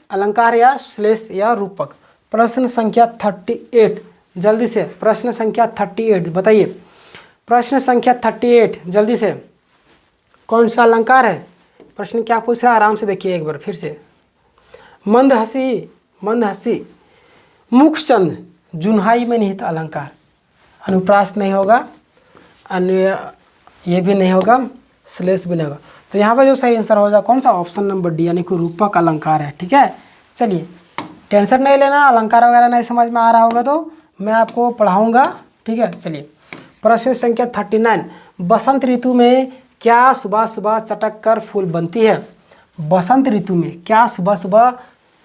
अलंकार या श्लेष या रूपक? प्रश्न संख्या 38 जल्दी से, प्रश्न संख्या 38 बताइए। प्रश्न संख्या 38 जल्दी से, कौन सा अलंकार है? प्रश्न क्या पूछ रहा है? आराम से देखिए एक बार फिर से। मंद हंसी मुखचंद जुन्हाई में निहित अलंकार। अनुप्रास नहीं होगा, अन्य ये भी नहीं होगा, श्लेष भी नहीं होगा। तो यहाँ पर जो सही आंसर हो जाए कौन सा, ऑप्शन नंबर डी, यानी कि रूपक अलंकार है। ठीक है, चलिए टेंशन नहीं लेना, अलंकार वगैरह नहीं समझ में आ रहा होगा तो मैं आपको पढ़ाऊँगा। ठीक है, चलिए प्रश्न संख्या 39, बसंत ऋतु में क्या सुबह सुबह चटक कर फूल बनती है? बसंत ऋतु में क्या सुबह सुबह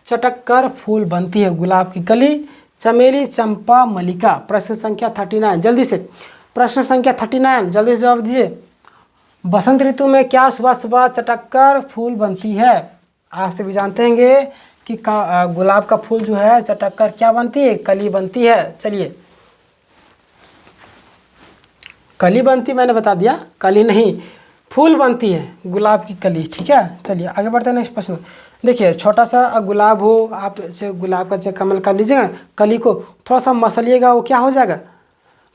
चटक कर फूल बनती है? गुलाब की कली, चमेली, चंपा, मल्लिका। प्रश्न संख्या 39 जल्दी से, प्रश्न संख्या 39 जल्दी से जवाब दीजिए। बसंत ऋतु में क्या सुबह सुबह चटक कर फूल बनती है? आपसे भी जानते हैं कि गुलाब का फूल जो है चटक कर क्या बनती है? कली बनती है। चलिए कली बनती, मैंने बता दिया, कली नहीं फूल बनती है, गुलाब की कली। ठीक है, चलिए आगे बढ़ते हैं नेक्स्ट प्रश्न। देखिए छोटा सा गुलाब हो, आप जैसे गुलाब का कमल कर लीजिएगा, कली को थोड़ा सा मसलिएगा, वो क्या हो जाएगा,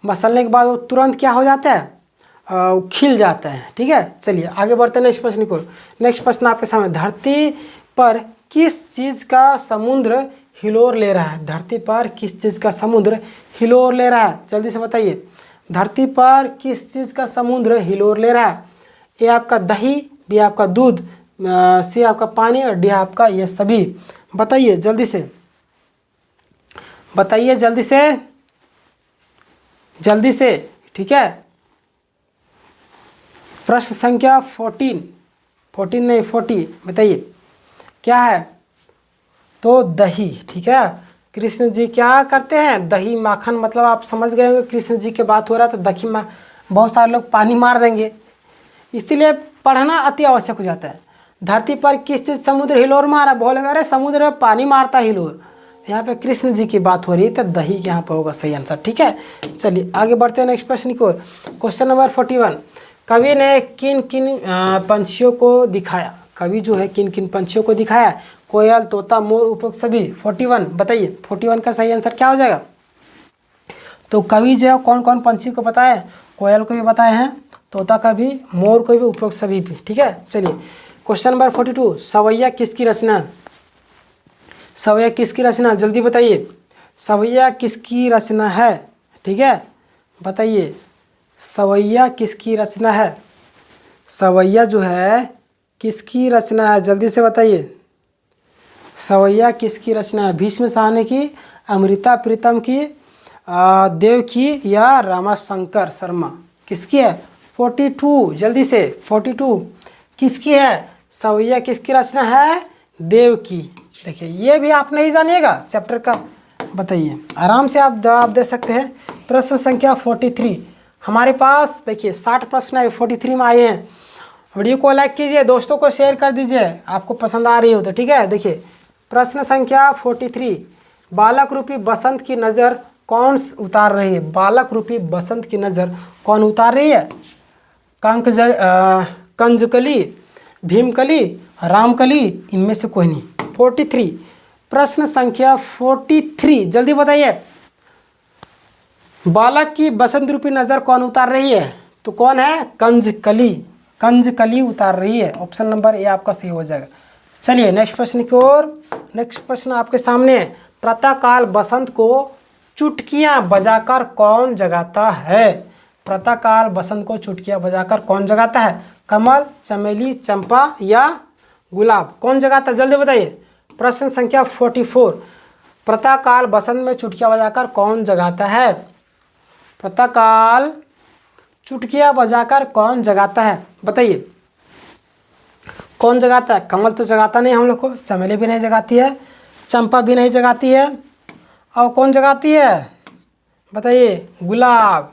मसलने के बाद वो तुरंत क्या हो जाता है, खिल जाता है। ठीक है, चलिए आगे बढ़ते हैं नेक्स्ट प्रश्न को। नेक्स्ट प्रश्न आपके सामने, धरती पर किस चीज़ का समुद्र हिलोर ले रहा है? धरती पर किस चीज़ का समुद्र हिलोर ले रहा है? जल्दी से बताइए, धरती पर किस चीज़ का समुद्र हिलोर ले रहा है? ए आपका दही, बी आपका दूध, सी आपका पानी और डी आपका ये सभी। बताइए जल्दी से, बताइए जल्दी से, जल्दी से। ठीक है, प्रश्न संख्या 14 नहीं 40, बताइए क्या है? तो दही। ठीक है, कृष्ण जी क्या करते हैं? दही माखन, मतलब आप समझ गए होंगे कृष्ण जी की बात हो रहा है तो दही बहुत सारे लोग पानी मार देंगे, इसीलिए पढ़ना अति आवश्यक हो जाता है। धरती पर किस चीज़ समुद्र हिलोर मारा? बोलेगा अरे समुद्र में पानी मारता हिलोर, यहाँ पे कृष्ण जी की बात हो रही है तो दही यहाँ पर होगा सही आंसर। ठीक है, चलिए आगे बढ़ते हैं नेक्स्ट प्रश्न की ओर। क्वेश्चन नंबर 41, कवि ने किन किन पंछियों को दिखाया? कवि जो है किन किन पंछियों को दिखाया? कोयल, तोता, मोर, उपरोक्त सभी। 41 बताइए, 41 का सही आंसर क्या हो जाएगा? तो कवि जो है कौन कौन पंछी को बताए? कोयल को भी बताए हैं, तोता का भी, मोर को भी, उपरोक्त सभी भी। ठीक है, चलिए क्वेश्चन नंबर 42, सवैया किसकी रचना? सवैया किसकी रचना? जल्दी बताइए, सवैया किसकी रचना है? ठीक है, बताइए सवैया किसकी रचना है? सवैया जो है किसकी रचना है? जल्दी से बताइए, सवैया किसकी रचना है? भीष्म साहनी की, अमृता प्रीतम की, देव की या रामाशंकर शर्मा? किसकी है? 42 जल्दी से, 42 किसकी है? सवैया किसकी रचना है? देव की। देखिए ये भी आप नहीं जानिएगा चैप्टर का, बताइए आराम से आप जवाब दे सकते हैं। प्रश्न संख्या 43 हमारे पास, देखिए 60 प्रश्न है 43 में आए हैं। वीडियो को लाइक कीजिए, दोस्तों को शेयर कर दीजिए आपको पसंद आ रही हो तो। ठीक है, देखिए प्रश्न संख्या 43, बालक रूपी बसंत की नज़र कौन उतार रही है? बालक रूपी बसंत की नज़र कौन उतार रही है? कंजकली, भीमकली, रामकली, इनमें से कोई नहीं। 43, प्रश्न संख्या 43 जल्दी बताइए, बालक की बसंत रूपी नज़र कौन उतार रही है? तो कौन है? कंजकली, कंजकली उतार रही है। ऑप्शन नंबर ए आपका सही हो जाएगा। चलिए नेक्स्ट प्रश्न की ओर। नेक्स्ट प्रश्न आपके सामने है, प्रातःकाल बसंत को चुटकियां बजाकर कौन जगाता है? प्रातःकाल बसंत को चुटकियां बजाकर कौन जगाता है? कमल, चमेली, चंपा या गुलाब? कौन जगाता है? जल्दी बताइए। प्रश्न संख्या 44, प्रातःकाल बसंत में चुटकियां बजाकर कौन जगाता है? प्रातःकाल चुटकियां बजाकर कौन जगाता है? बताइए कौन जगाता है? कमल तो जगाता नहीं हम लोग को, चमेली भी नहीं जगाती है, चंपा भी नहीं जगाती है, और कौन जगाती है? बताइए गुलाब।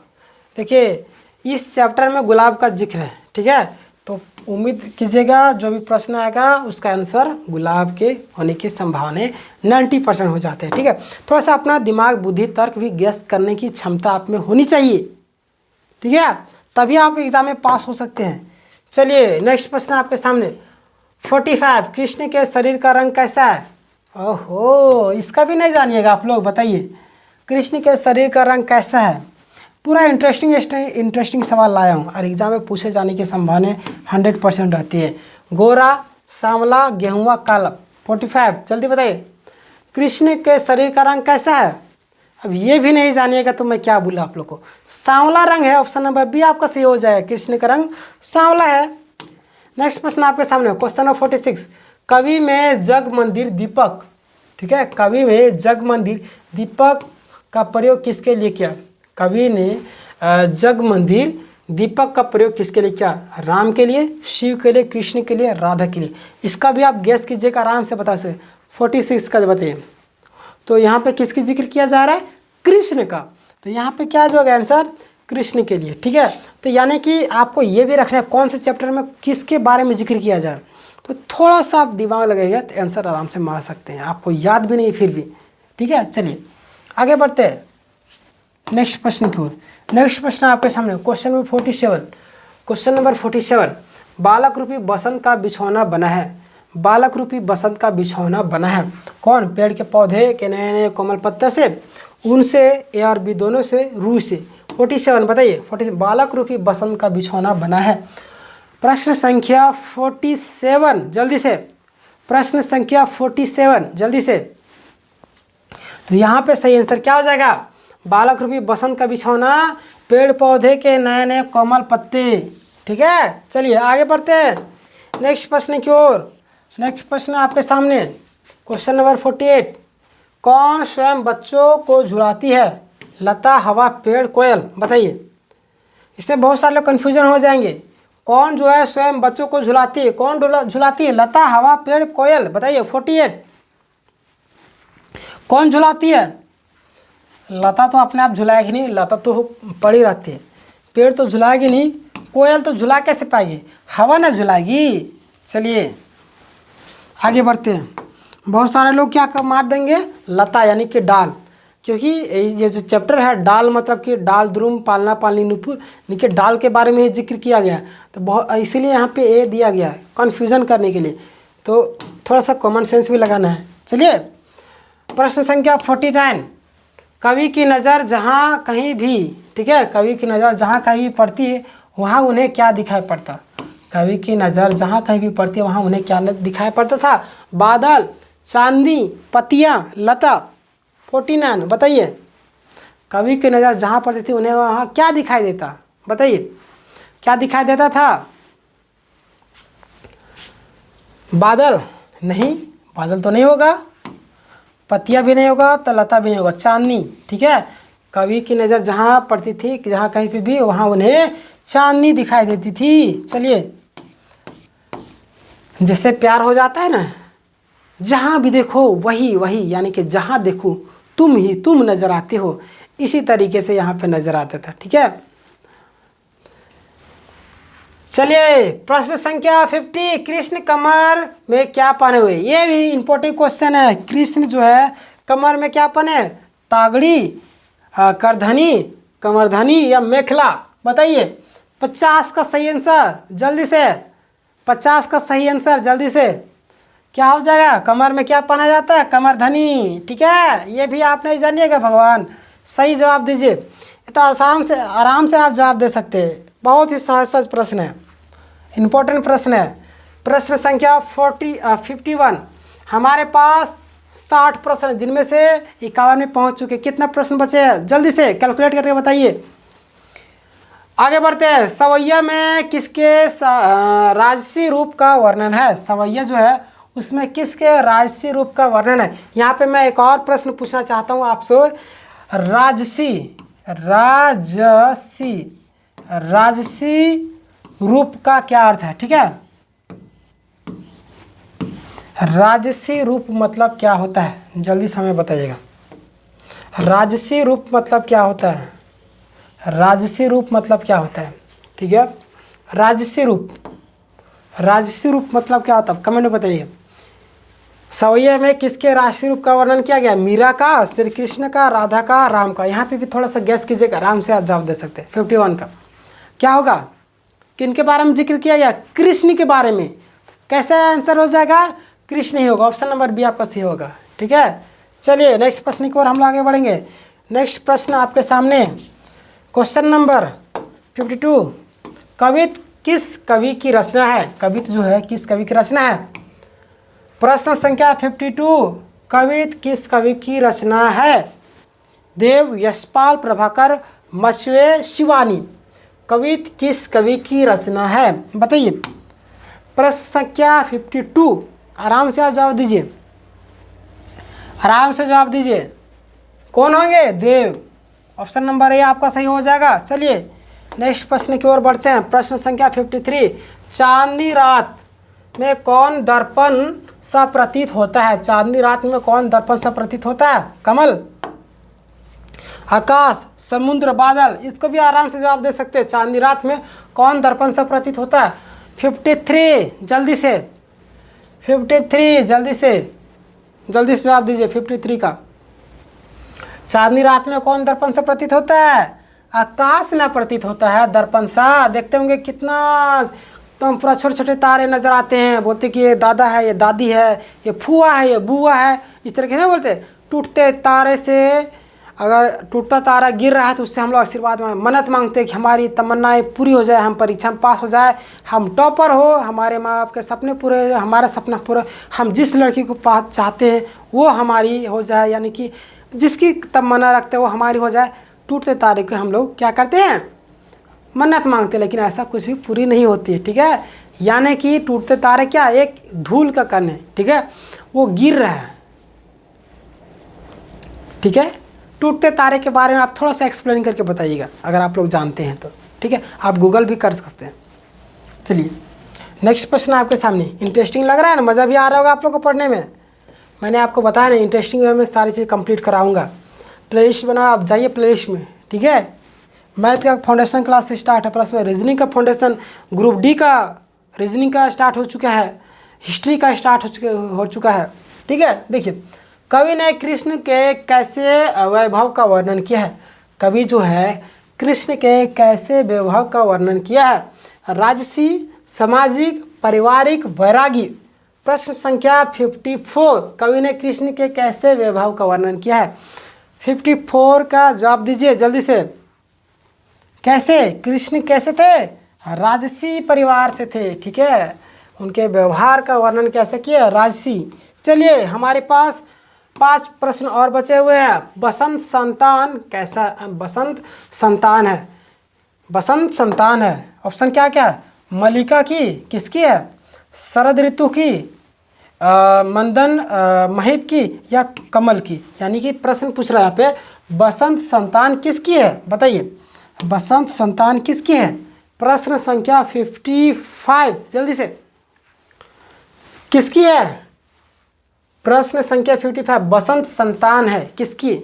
देखिए इस चैप्टर में गुलाब का जिक्र है। ठीक है, तो उम्मीद कीजिएगा जो भी प्रश्न आएगा उसका आंसर गुलाब के होने की संभावना 90% हो जाते हैं। ठीक है, थोड़ा सा अपना दिमाग, बुद्धि, तर्क भी गेस करने की क्षमता आप में होनी चाहिए। ठीक है, तभी आप एग्जाम में पास हो सकते हैं। चलिए नेक्स्ट प्रश्न आपके सामने 45, कृष्ण के शरीर का रंग कैसा है? ओहो, इसका भी नहीं जानिएगा आप लोग? बताइए कृष्ण के शरीर का रंग कैसा है? पूरा इंटरेस्टिंग सवाल लाया हूँ और एग्जाम में पूछे जाने की संभावना 100% रहती है। गोरा, सांवला, गेहुआ, काला। 45 जल्दी बताइए, कृष्ण के शरीर का रंग कैसा है? अब ये भी नहीं जानिएगा तो मैं क्या बोला आप लोग को। सांवला रंग है, ऑप्शन नंबर बी आपका सही हो जाएगा, कृष्ण का रंग सांवला है। नेक्स्ट प्रश्न आपके सामने, क्वेश्चन नंबर 46, कवि में जग मंदिर दीपक, ठीक है, कवि में जग मंदिर दीपक का प्रयोग किसके लिए किया? कवि ने जग मंदिर दीपक का प्रयोग किसके लिए किया? राम के लिए, शिव के लिए, कृष्ण के लिए, राधा के लिए। इसका भी आप गैस कीजिएगा, आराम से बता सकते। 46 का बताइए। तो यहाँ पे किसकी जिक्र किया जा रहा है? कृष्ण का। तो यहाँ पे क्या जो होगा आंसर? कृष्ण के लिए, ठीक है। तो यानी कि आपको ये भी रखना है कौन से चैप्टर में किसके बारे में जिक्र किया जाए। तो थोड़ा सा आप दिमाग लगाइएगा तो आंसर आराम से मार सकते हैं, आपको याद भी नहीं फिर भी, ठीक है। चलिए आगे बढ़ते हैं नेक्स्ट प्रश्न की ओर। नेक्स्ट प्रश्न आपके सामने क्वेश्चन नंबर 47। क्वेश्चन नंबर 47, बालक रूपी बसंत का बिछौना बना है। बालक रूपी बसंत का बिछौना बना है कौन? पेड़ के पौधे के नए नए कोमल पत्ते से, उनसे, ए और बी दोनों से, रूह से। 47 बताइए। 47 बालक रूपी बसंत का बिछौना बना है। प्रश्न संख्या 47 जल्दी से, प्रश्न संख्या 47 जल्दी से। तो यहाँ पे सही आंसर क्या हो जाएगा? बालक रूपी बसंत का बिछौना, पेड़ पौधे के नए नए कोमल पत्ते, ठीक है। चलिए आगे बढ़ते हैं नेक्स्ट प्रश्न की ओर। नेक्स्ट प्रश्न आपके सामने क्वेश्चन नंबर 48, कौन स्वयं बच्चों को झुलाती है? लता, हवा, पेड़, कोयल। बताइए, इसमें बहुत सारे लोग कन्फ्यूजन हो जाएंगे। कौन जो है स्वयं बच्चों को झुलाती है? कौन झुलाती है? लता, हवा, पेड़, कोयल। बताइए 48 कौन झुलाती है? लता तो अपने आप झुलाएगी नहीं, लता तो पड़ी रहती है। पेड़ तो झुलाएगी नहीं, कोयल तो झुला कैसे पाएगी? हवा ना झुलाएगी। चलिए आगे बढ़ते हैं। बहुत सारे लोग क्या मार देंगे? लता यानी कि डाल, क्योंकि ये जो चैप्टर है डाल मतलब कि डाल, द्रुम, पालना, पालनी, नुपुर, यानी कि डाल के बारे में ही जिक्र किया गया। तो बहुत इसीलिए यहाँ पे ए दिया गया है कन्फ्यूज़न करने के लिए, तो थोड़ा सा कॉमन सेंस भी लगाना है। चलिए प्रश्न संख्या 49, कवि की नज़र जहाँ कहीं भी, ठीक है, कवि की नज़र जहाँ कहीं भी पड़ती है वहाँ उन्हें क्या दिखाई पड़ता? कवि की नज़र जहाँ कहीं भी पड़ती है वहाँ उन्हें क्या दिखाई पड़ता था? बादल, चांदी, पत्तियाँ, लता। 49 बताइए, कवि की नज़र जहाँ पड़ती थी उन्हें वहाँ क्या दिखाई देता? बताइए क्या दिखाई देता था? बादल नहीं, बादल तो नहीं होगा, पत्तियाँ भी नहीं होगा, तो लता भी नहीं होगा, चांदनी, ठीक है। कवि की नज़र जहाँ पड़ती थी, जहाँ कहीं पे भी, वहाँ उन्हें चांदनी दिखाई देती थी। चलिए जैसे प्यार हो जाता है ना, जहाँ भी देखो वही वही, यानी कि जहाँ देखो तुम ही तुम नज़र आते हो, इसी तरीके से यहाँ पे नज़र आता था, ठीक है। चलिए प्रश्न संख्या 50, कृष्ण कमर में क्या पहने हुए? ये भी इंपॉर्टेंट क्वेश्चन है। कृष्ण जो है कमर में क्या पहने? तागड़ी, करधनी, कमरधनी या मेखला। बताइए 50 का सही आंसर जल्दी से, 50 का सही आंसर जल्दी से। क्या हो जाएगा? कमर में क्या पहना जाता है? कमरधनी, ठीक है। ये भी आप नहीं जानिएगा भगवान, सही जवाब दीजिए। तो आराम से आप जवाब दे सकते हैं, बहुत ही सहज प्रश्न है, इम्पोर्टेंट प्रश्न है। प्रश्न संख्या 51, हमारे पास 60 प्रश्न, जिनमें से 51 में पहुंच चुके। कितना प्रश्न बचे हैं? जल्दी से कैलकुलेट करके बताइए। आगे बढ़ते हैं। सवैया में किसके राजसी रूप का वर्णन है? सवैया जो है उसमें किसके राजसी रूप का वर्णन है? यहाँ पे मैं एक और प्रश्न पूछना चाहता हूँ आपसे। राजसी रूप का क्या अर्थ है? ठीक है, राजसी रूप मतलब क्या होता है? जल्दी से हमें बताइएगा। राजसी रूप मतलब क्या होता है? राजसी रूप मतलब क्या होता है? ठीक है, राजसी रूप मतलब क्या होता है? कमेंट में बताइए। सवैया में किसके राजसी रूप का वर्णन किया गया? मीरा का, श्री कृष्ण का, राधा का, राम का। यहाँ पे भी थोड़ा सा गैस कीजिएगा, आराम से आप जवाब दे सकते हैं। 51 का क्या होगा? किनके बारे में जिक्र किया गया? कृष्ण के बारे में। कैसे आंसर हो जाएगा? कृष्ण ही होगा, ऑप्शन नंबर बी आपका सही होगा। ठीक है, चलिए नेक्स्ट प्रश्न की ओर हम लोग आगे बढ़ेंगे। नेक्स्ट प्रश्न आपके सामने क्वेश्चन नंबर 52, कवित किस कवि की रचना है? कवित जो है किस कवि की रचना है? प्रश्न संख्या 52, कवित किस कवि की रचना है? देव, यशपाल, प्रभाकर, मछुए, शिवानी। कवित किस कवि की रचना है बताइए। प्रश्न संख्या 52। आराम से आप जवाब दीजिए, आराम से जवाब दीजिए। कौन होंगे? देव। ऑप्शन नंबर ए आपका सही हो जाएगा। चलिए नेक्स्ट प्रश्न की ओर बढ़ते हैं। प्रश्न संख्या 53। चांदनी रात में कौन दर्पण सा प्रतीत होता है? चांदनी रात में कौन दर्पण सा प्रतीत होता है? कमल, आकाश, समुद्र, बादल। इसको भी आराम से जवाब दे सकते हैं। चांदनी रात में कौन दर्पण सा प्रतीत होता है? 53 जल्दी से, 53 जल्दी से जवाब दीजिए 53 का। चांदनी रात में कौन दर्पण से प्रतीत होता है? आकाश में प्रतीत होता है दर्पण सा। देखते होंगे कितना तो पूरा छोटे छोटे तारे नजर आते हैं। बोलते कि ये दादा है, ये दादी है, ये फुआ है, ये बुआ है, इस तरीके से बोलते। टूटते तारे से, अगर टूटता तारा गिर रहा है तो उससे हम लोग आशीर्वाद में मन्नत मांगते हैं कि हमारी तमन्नाएं पूरी हो जाए, हम परीक्षा में पास हो जाए, हम टॉपर हो, हमारे माँ बाप के सपने पूरे हो, हमारा सपना पूरा, हम जिस लड़की को पास चाहते हैं वो हमारी हो जाए, यानी कि जिसकी तमन्ना रखते हैं वो हमारी हो जाए। टूटते तारे को हम लोग क्या करते हैं? मन्नत मांगते हैं, लेकिन ऐसा कुछ भी पूरी नहीं होती है। ठीक है, यानी कि टूटते तारे क्या, एक धूल का कण है। ठीक है, वो गिर रहा है। ठीक है, टूटते तारे के बारे में आप थोड़ा सा एक्सप्लेन करके बताइएगा अगर आप लोग जानते हैं तो। ठीक है, आप गूगल भी कर सकते हैं। चलिए नेक्स्ट प्रश्न आपके सामने। इंटरेस्टिंग लग रहा है ना, मज़ा भी आ रहा होगा आप लोग को पढ़ने में। मैंने आपको बताया ना, इंटरेस्टिंग वे में सारी चीज़ कंप्लीट कराऊंगा। प्लेलिस्ट बना, आप जाइए प्लेलिस्ट में। ठीक है, मैथ का फाउंडेशन क्लास स्टार्ट है, प्लस में रीजनिंग का फाउंडेशन, ग्रुप डी का रीजनिंग का स्टार्ट हो चुका है, हिस्ट्री का स्टार्ट हो चुका है। ठीक है, देखिए कवि ने कृष्ण के कैसे वैभव का वर्णन किया है? कवि जो है कृष्ण के कैसे वैभव का वर्णन किया है? राजसी, सामाजिक, पारिवारिक, वैरागी। प्रश्न संख्या 54। कवि ने कृष्ण के कैसे वैभव का वर्णन किया है? 54 का जवाब दीजिए जल्दी से। कैसे? कृष्ण कैसे थे? राजसी परिवार से थे। ठीक है, उनके व्यवहार का वर्णन कैसे किया? राजसी। चलिए हमारे पास 5 प्रश्न और बचे हुए हैं। बसंत संतान कैसा? बसंत संतान है, बसंत संतान है। ऑप्शन क्या क्या? मल्लिका की, किसकी है? शरद ऋतु की, मंदन महिब की, या कमल की। यानी कि प्रश्न पूछ रहा है यहाँ पे बसंत संतान किसकी है बताइए। बसंत संतान किसकी है? प्रश्न संख्या 55 जल्दी से, किसकी है? प्रश्न संख्या 55 बसंत संतान है किसकी?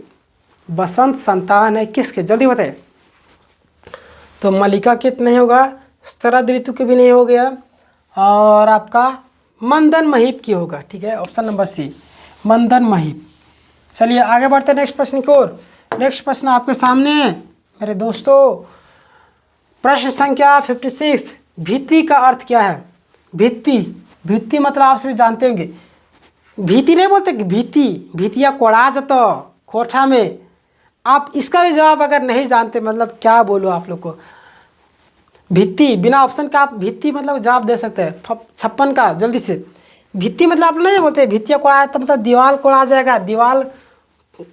बसंत संतान है किसके? जल्दी बताइए। तो मल्लिका की नहीं होगा, शरद ऋतु की भी नहीं हो गया, और आपका मंदन महिब की होगा। ठीक है, ऑप्शन नंबर सी मंदन महिब। चलिए आगे बढ़ते हैं नेक्स्ट प्रश्न की ओर। नेक्स्ट प्रश्न आपके सामने मेरे दोस्तों, प्रश्न संख्या 56। भित्ति का अर्थ क्या है? भित्ति, भित्ति मतलब आप सभी जानते होंगे। भीति नहीं बोलते कि भीति, भीतिया कोड़ा जतो कोठा में। आप इसका भी जवाब अगर नहीं जानते, मतलब क्या बोलो आप लोग को। भित्ति बिना ऑप्शन का आप भित्ति मतलब जवाब दे सकते हैं। 56 का जल्दी से। भित्ति मतलब आप नहीं बोलते भित्तिया कोड़ा तो मतलब दीवार कोड़ा जाएगा, दीवार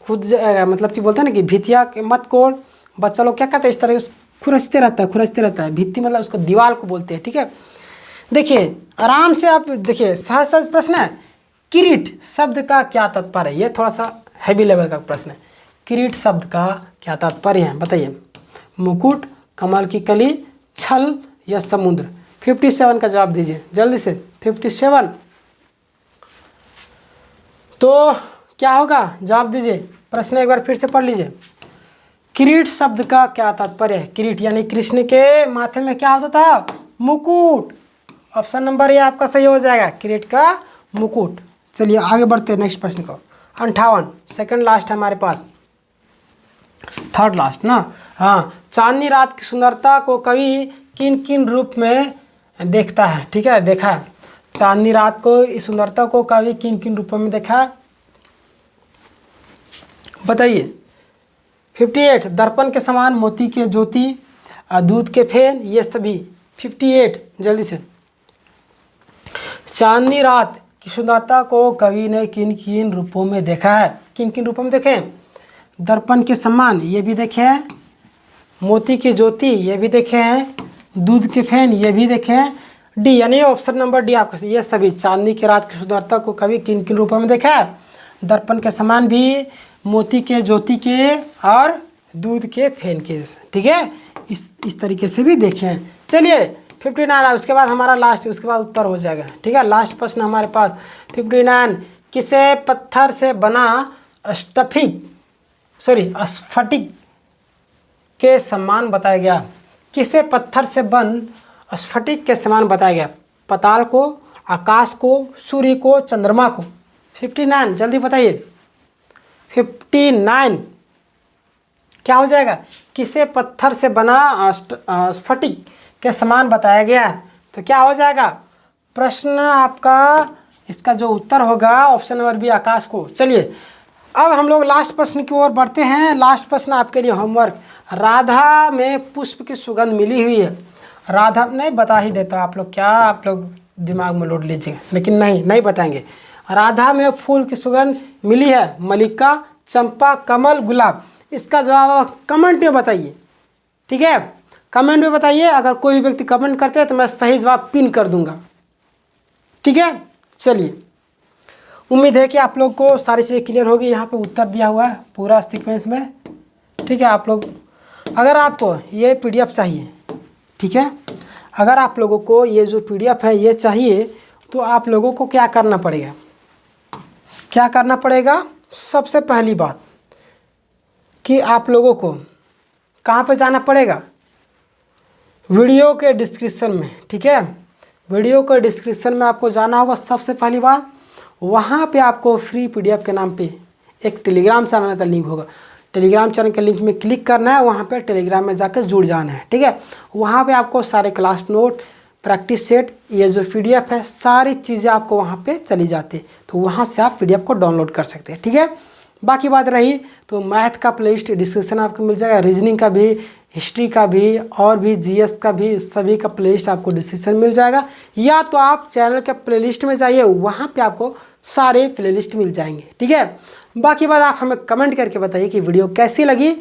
खुद जाएगा, मतलब कि बोलते हैं ना कि भित्तिया मत कोड़। बच्चा लोग क्या करते हैं इस तरह खुरचते रहता है। भित्ति मतलब उसको दीवार को बोलते हैं। ठीक है, देखिए आराम से आप देखिए, सहज सहज प्रश्न है। किरीट शब्द का क्या तात्पर्य है? ये थोड़ा सा हैवी लेवल का प्रश्न है। किरीट शब्द का क्या तात्पर्य है बताइए। मुकुट, कमल की कली, छल या समुद्र। 57 का जवाब दीजिए जल्दी से। 57 तो क्या होगा? जवाब दीजिए। प्रश्न एक बार फिर से पढ़ लीजिए। किरीट शब्द का क्या तात्पर्य है? किरीट यानी कृष्ण के माथे में क्या होता था? मुकुट। ऑप्शन नंबर ये आपका सही हो जाएगा, किरीट का मुकुट। चलिए आगे बढ़ते हैं नेक्स्ट प्रश्न को। 58 सेकंड लास्ट है हमारे पास, थर्ड लास्ट ना। हाँ, चांदनी रात की सुंदरता को कवि किन किन रूप में देखता है? ठीक है, देखा है। चांदनी रात को, इस सुंदरता को कवि किन किन रूपों में देखा है बताइए। 58 दर्पण के समान, मोती के ज्योति, दूध के फेन, ये सभी। 58 जल्दी से। चांदनी रात की सुंदरता को कवि ने किन किन रूपों में देखा है? किन किन रूपों में देखें? दर्पण के समान, ये भी देखे हैं। मोती की ज्योति, ये भी देखे हैं। दूध के फैन, ये भी देखे हैं। डी यानी ऑप्शन नंबर डी आपका, ये सभी चांदनी की रात की सुंदरता को कवि किन किन रूपों में देखा है? दर्पण के समान भी, मोती के ज्योति के, और दूध के फैन के जैसे, ठीक है। इस तरीके से भी देखे हैं। चलिए 59, उसके बाद हमारा लास्ट, उसके बाद उत्तर हो जाएगा, ठीक है। लास्ट प्रश्न हमारे पास 59, किसे पत्थर से बना स्फटिक के समान बताया गया? किसे पत्थर से बन स्फटिक के समान बताया गया? पाताल को, आकाश को, सूर्य को, चंद्रमा को? 59 जल्दी बताइए। 59 क्या हो जाएगा? किसे पत्थर से बना स्फटिक के समान बताया गया? तो क्या हो जाएगा प्रश्न आपका? इसका जो उत्तर होगा ऑप्शन नंबर बी, आकाश को। चलिए अब हम लोग लास्ट प्रश्न की ओर बढ़ते हैं। लास्ट प्रश्न आपके लिए होमवर्क। राधा में पुष्प की सुगंध मिली हुई है। राधा नहीं बता ही देता, आप लोग क्या, आप लोग दिमाग में लोड लीजिएगा, लेकिन नहीं बताएंगे। राधा में फूल की सुगंध मिली है, मल्लिका, चंपा, कमल, गुलाब। इसका जवाब आप कमेंट में बताइए, ठीक है। कमेंट में बताइए। अगर कोई भी व्यक्ति कमेंट करते हैं तो मैं सही जवाब पिन कर दूंगा, ठीक है। चलिए उम्मीद है कि आप लोग को सारी चीज़ें क्लियर होगी। यहाँ पे उत्तर दिया हुआ है पूरा सीक्वेंस में, ठीक है। आप लोग, अगर आपको ये पीडीएफ चाहिए, ठीक है, अगर आप लोगों को ये जो पीडीएफ है ये चाहिए, तो आप लोगों को क्या करना पड़ेगा? क्या करना पड़ेगा? सबसे पहली बात कि आप लोगों को कहाँ पे जाना पड़ेगा? वीडियो के डिस्क्रिप्शन में, ठीक है। वीडियो के डिस्क्रिप्शन में आपको जाना होगा। सबसे पहली बात, वहाँ पे आपको फ्री पीडीएफ के नाम पे एक टेलीग्राम चैनल का लिंक होगा। टेलीग्राम चैनल के लिंक में क्लिक करना है, वहाँ पे टेलीग्राम में जाकर जुड़ जाना है, ठीक है। वहाँ पे आपको सारे क्लास नोट, प्रैक्टिस सेट, ये जो पीडीएफ है, सारी चीज़ें आपको वहाँ पे चली जाती है। तो वहाँ से आप पीडीएफ को डाउनलोड कर सकते हैं, ठीक है। बाकी बात रही तो मैथ का प्लेलिस्ट डिस्क्रिप्शन आपको मिल जाएगा, रीजनिंग का भी, हिस्ट्री का भी, और भी जीएस का भी, सभी का प्लेलिस्ट आपको डिस्क्रिप्शन मिल जाएगा। या तो आप चैनल के प्लेलिस्ट में जाइए, वहाँ पे आपको सारे प्लेलिस्ट मिल जाएंगे, ठीक है। बाकी बात आप हमें कमेंट करके बताइए कि वीडियो कैसी लगी।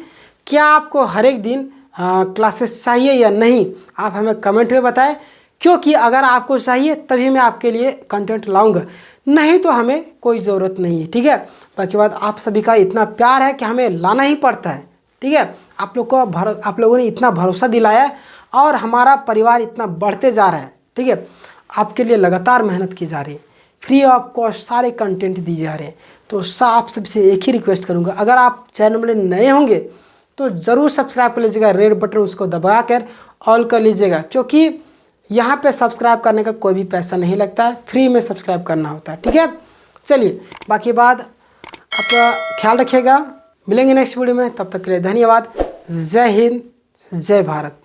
क्या आपको हर एक दिन क्लासेस चाहिए या नहीं? आप हमें कमेंट में बताएं, क्योंकि अगर आपको चाहिए तभी मैं आपके लिए कंटेंट लाऊंगा, नहीं तो हमें कोई ज़रूरत नहीं है, ठीक है। बाकी बात आप सभी का इतना प्यार है कि हमें लाना ही पड़ता है, ठीक है। आप लोगों ने इतना भरोसा दिलाया है और हमारा परिवार इतना बढ़ते जा रहा है, ठीक है। आपके लिए लगातार मेहनत की जा रही है, फ्री ऑफ कॉस्ट सारे कंटेंट दिए जा रहे हैं। तो आप सबसे एक ही रिक्वेस्ट करूँगा, अगर आप चैनल में नए होंगे तो ज़रूर सब्सक्राइब कर लीजिएगा, रेड बटन उसको दबा कर ऑल कर लीजिएगा, क्योंकि यहाँ पे सब्सक्राइब करने का कोई भी पैसा नहीं लगता है, फ्री में सब्सक्राइब करना होता है, ठीक है। चलिए बाकी बात आपका ख्याल रखिएगा, मिलेंगे नेक्स्ट वीडियो में, तब तक के लिए धन्यवाद। जय हिंद, जय भारत।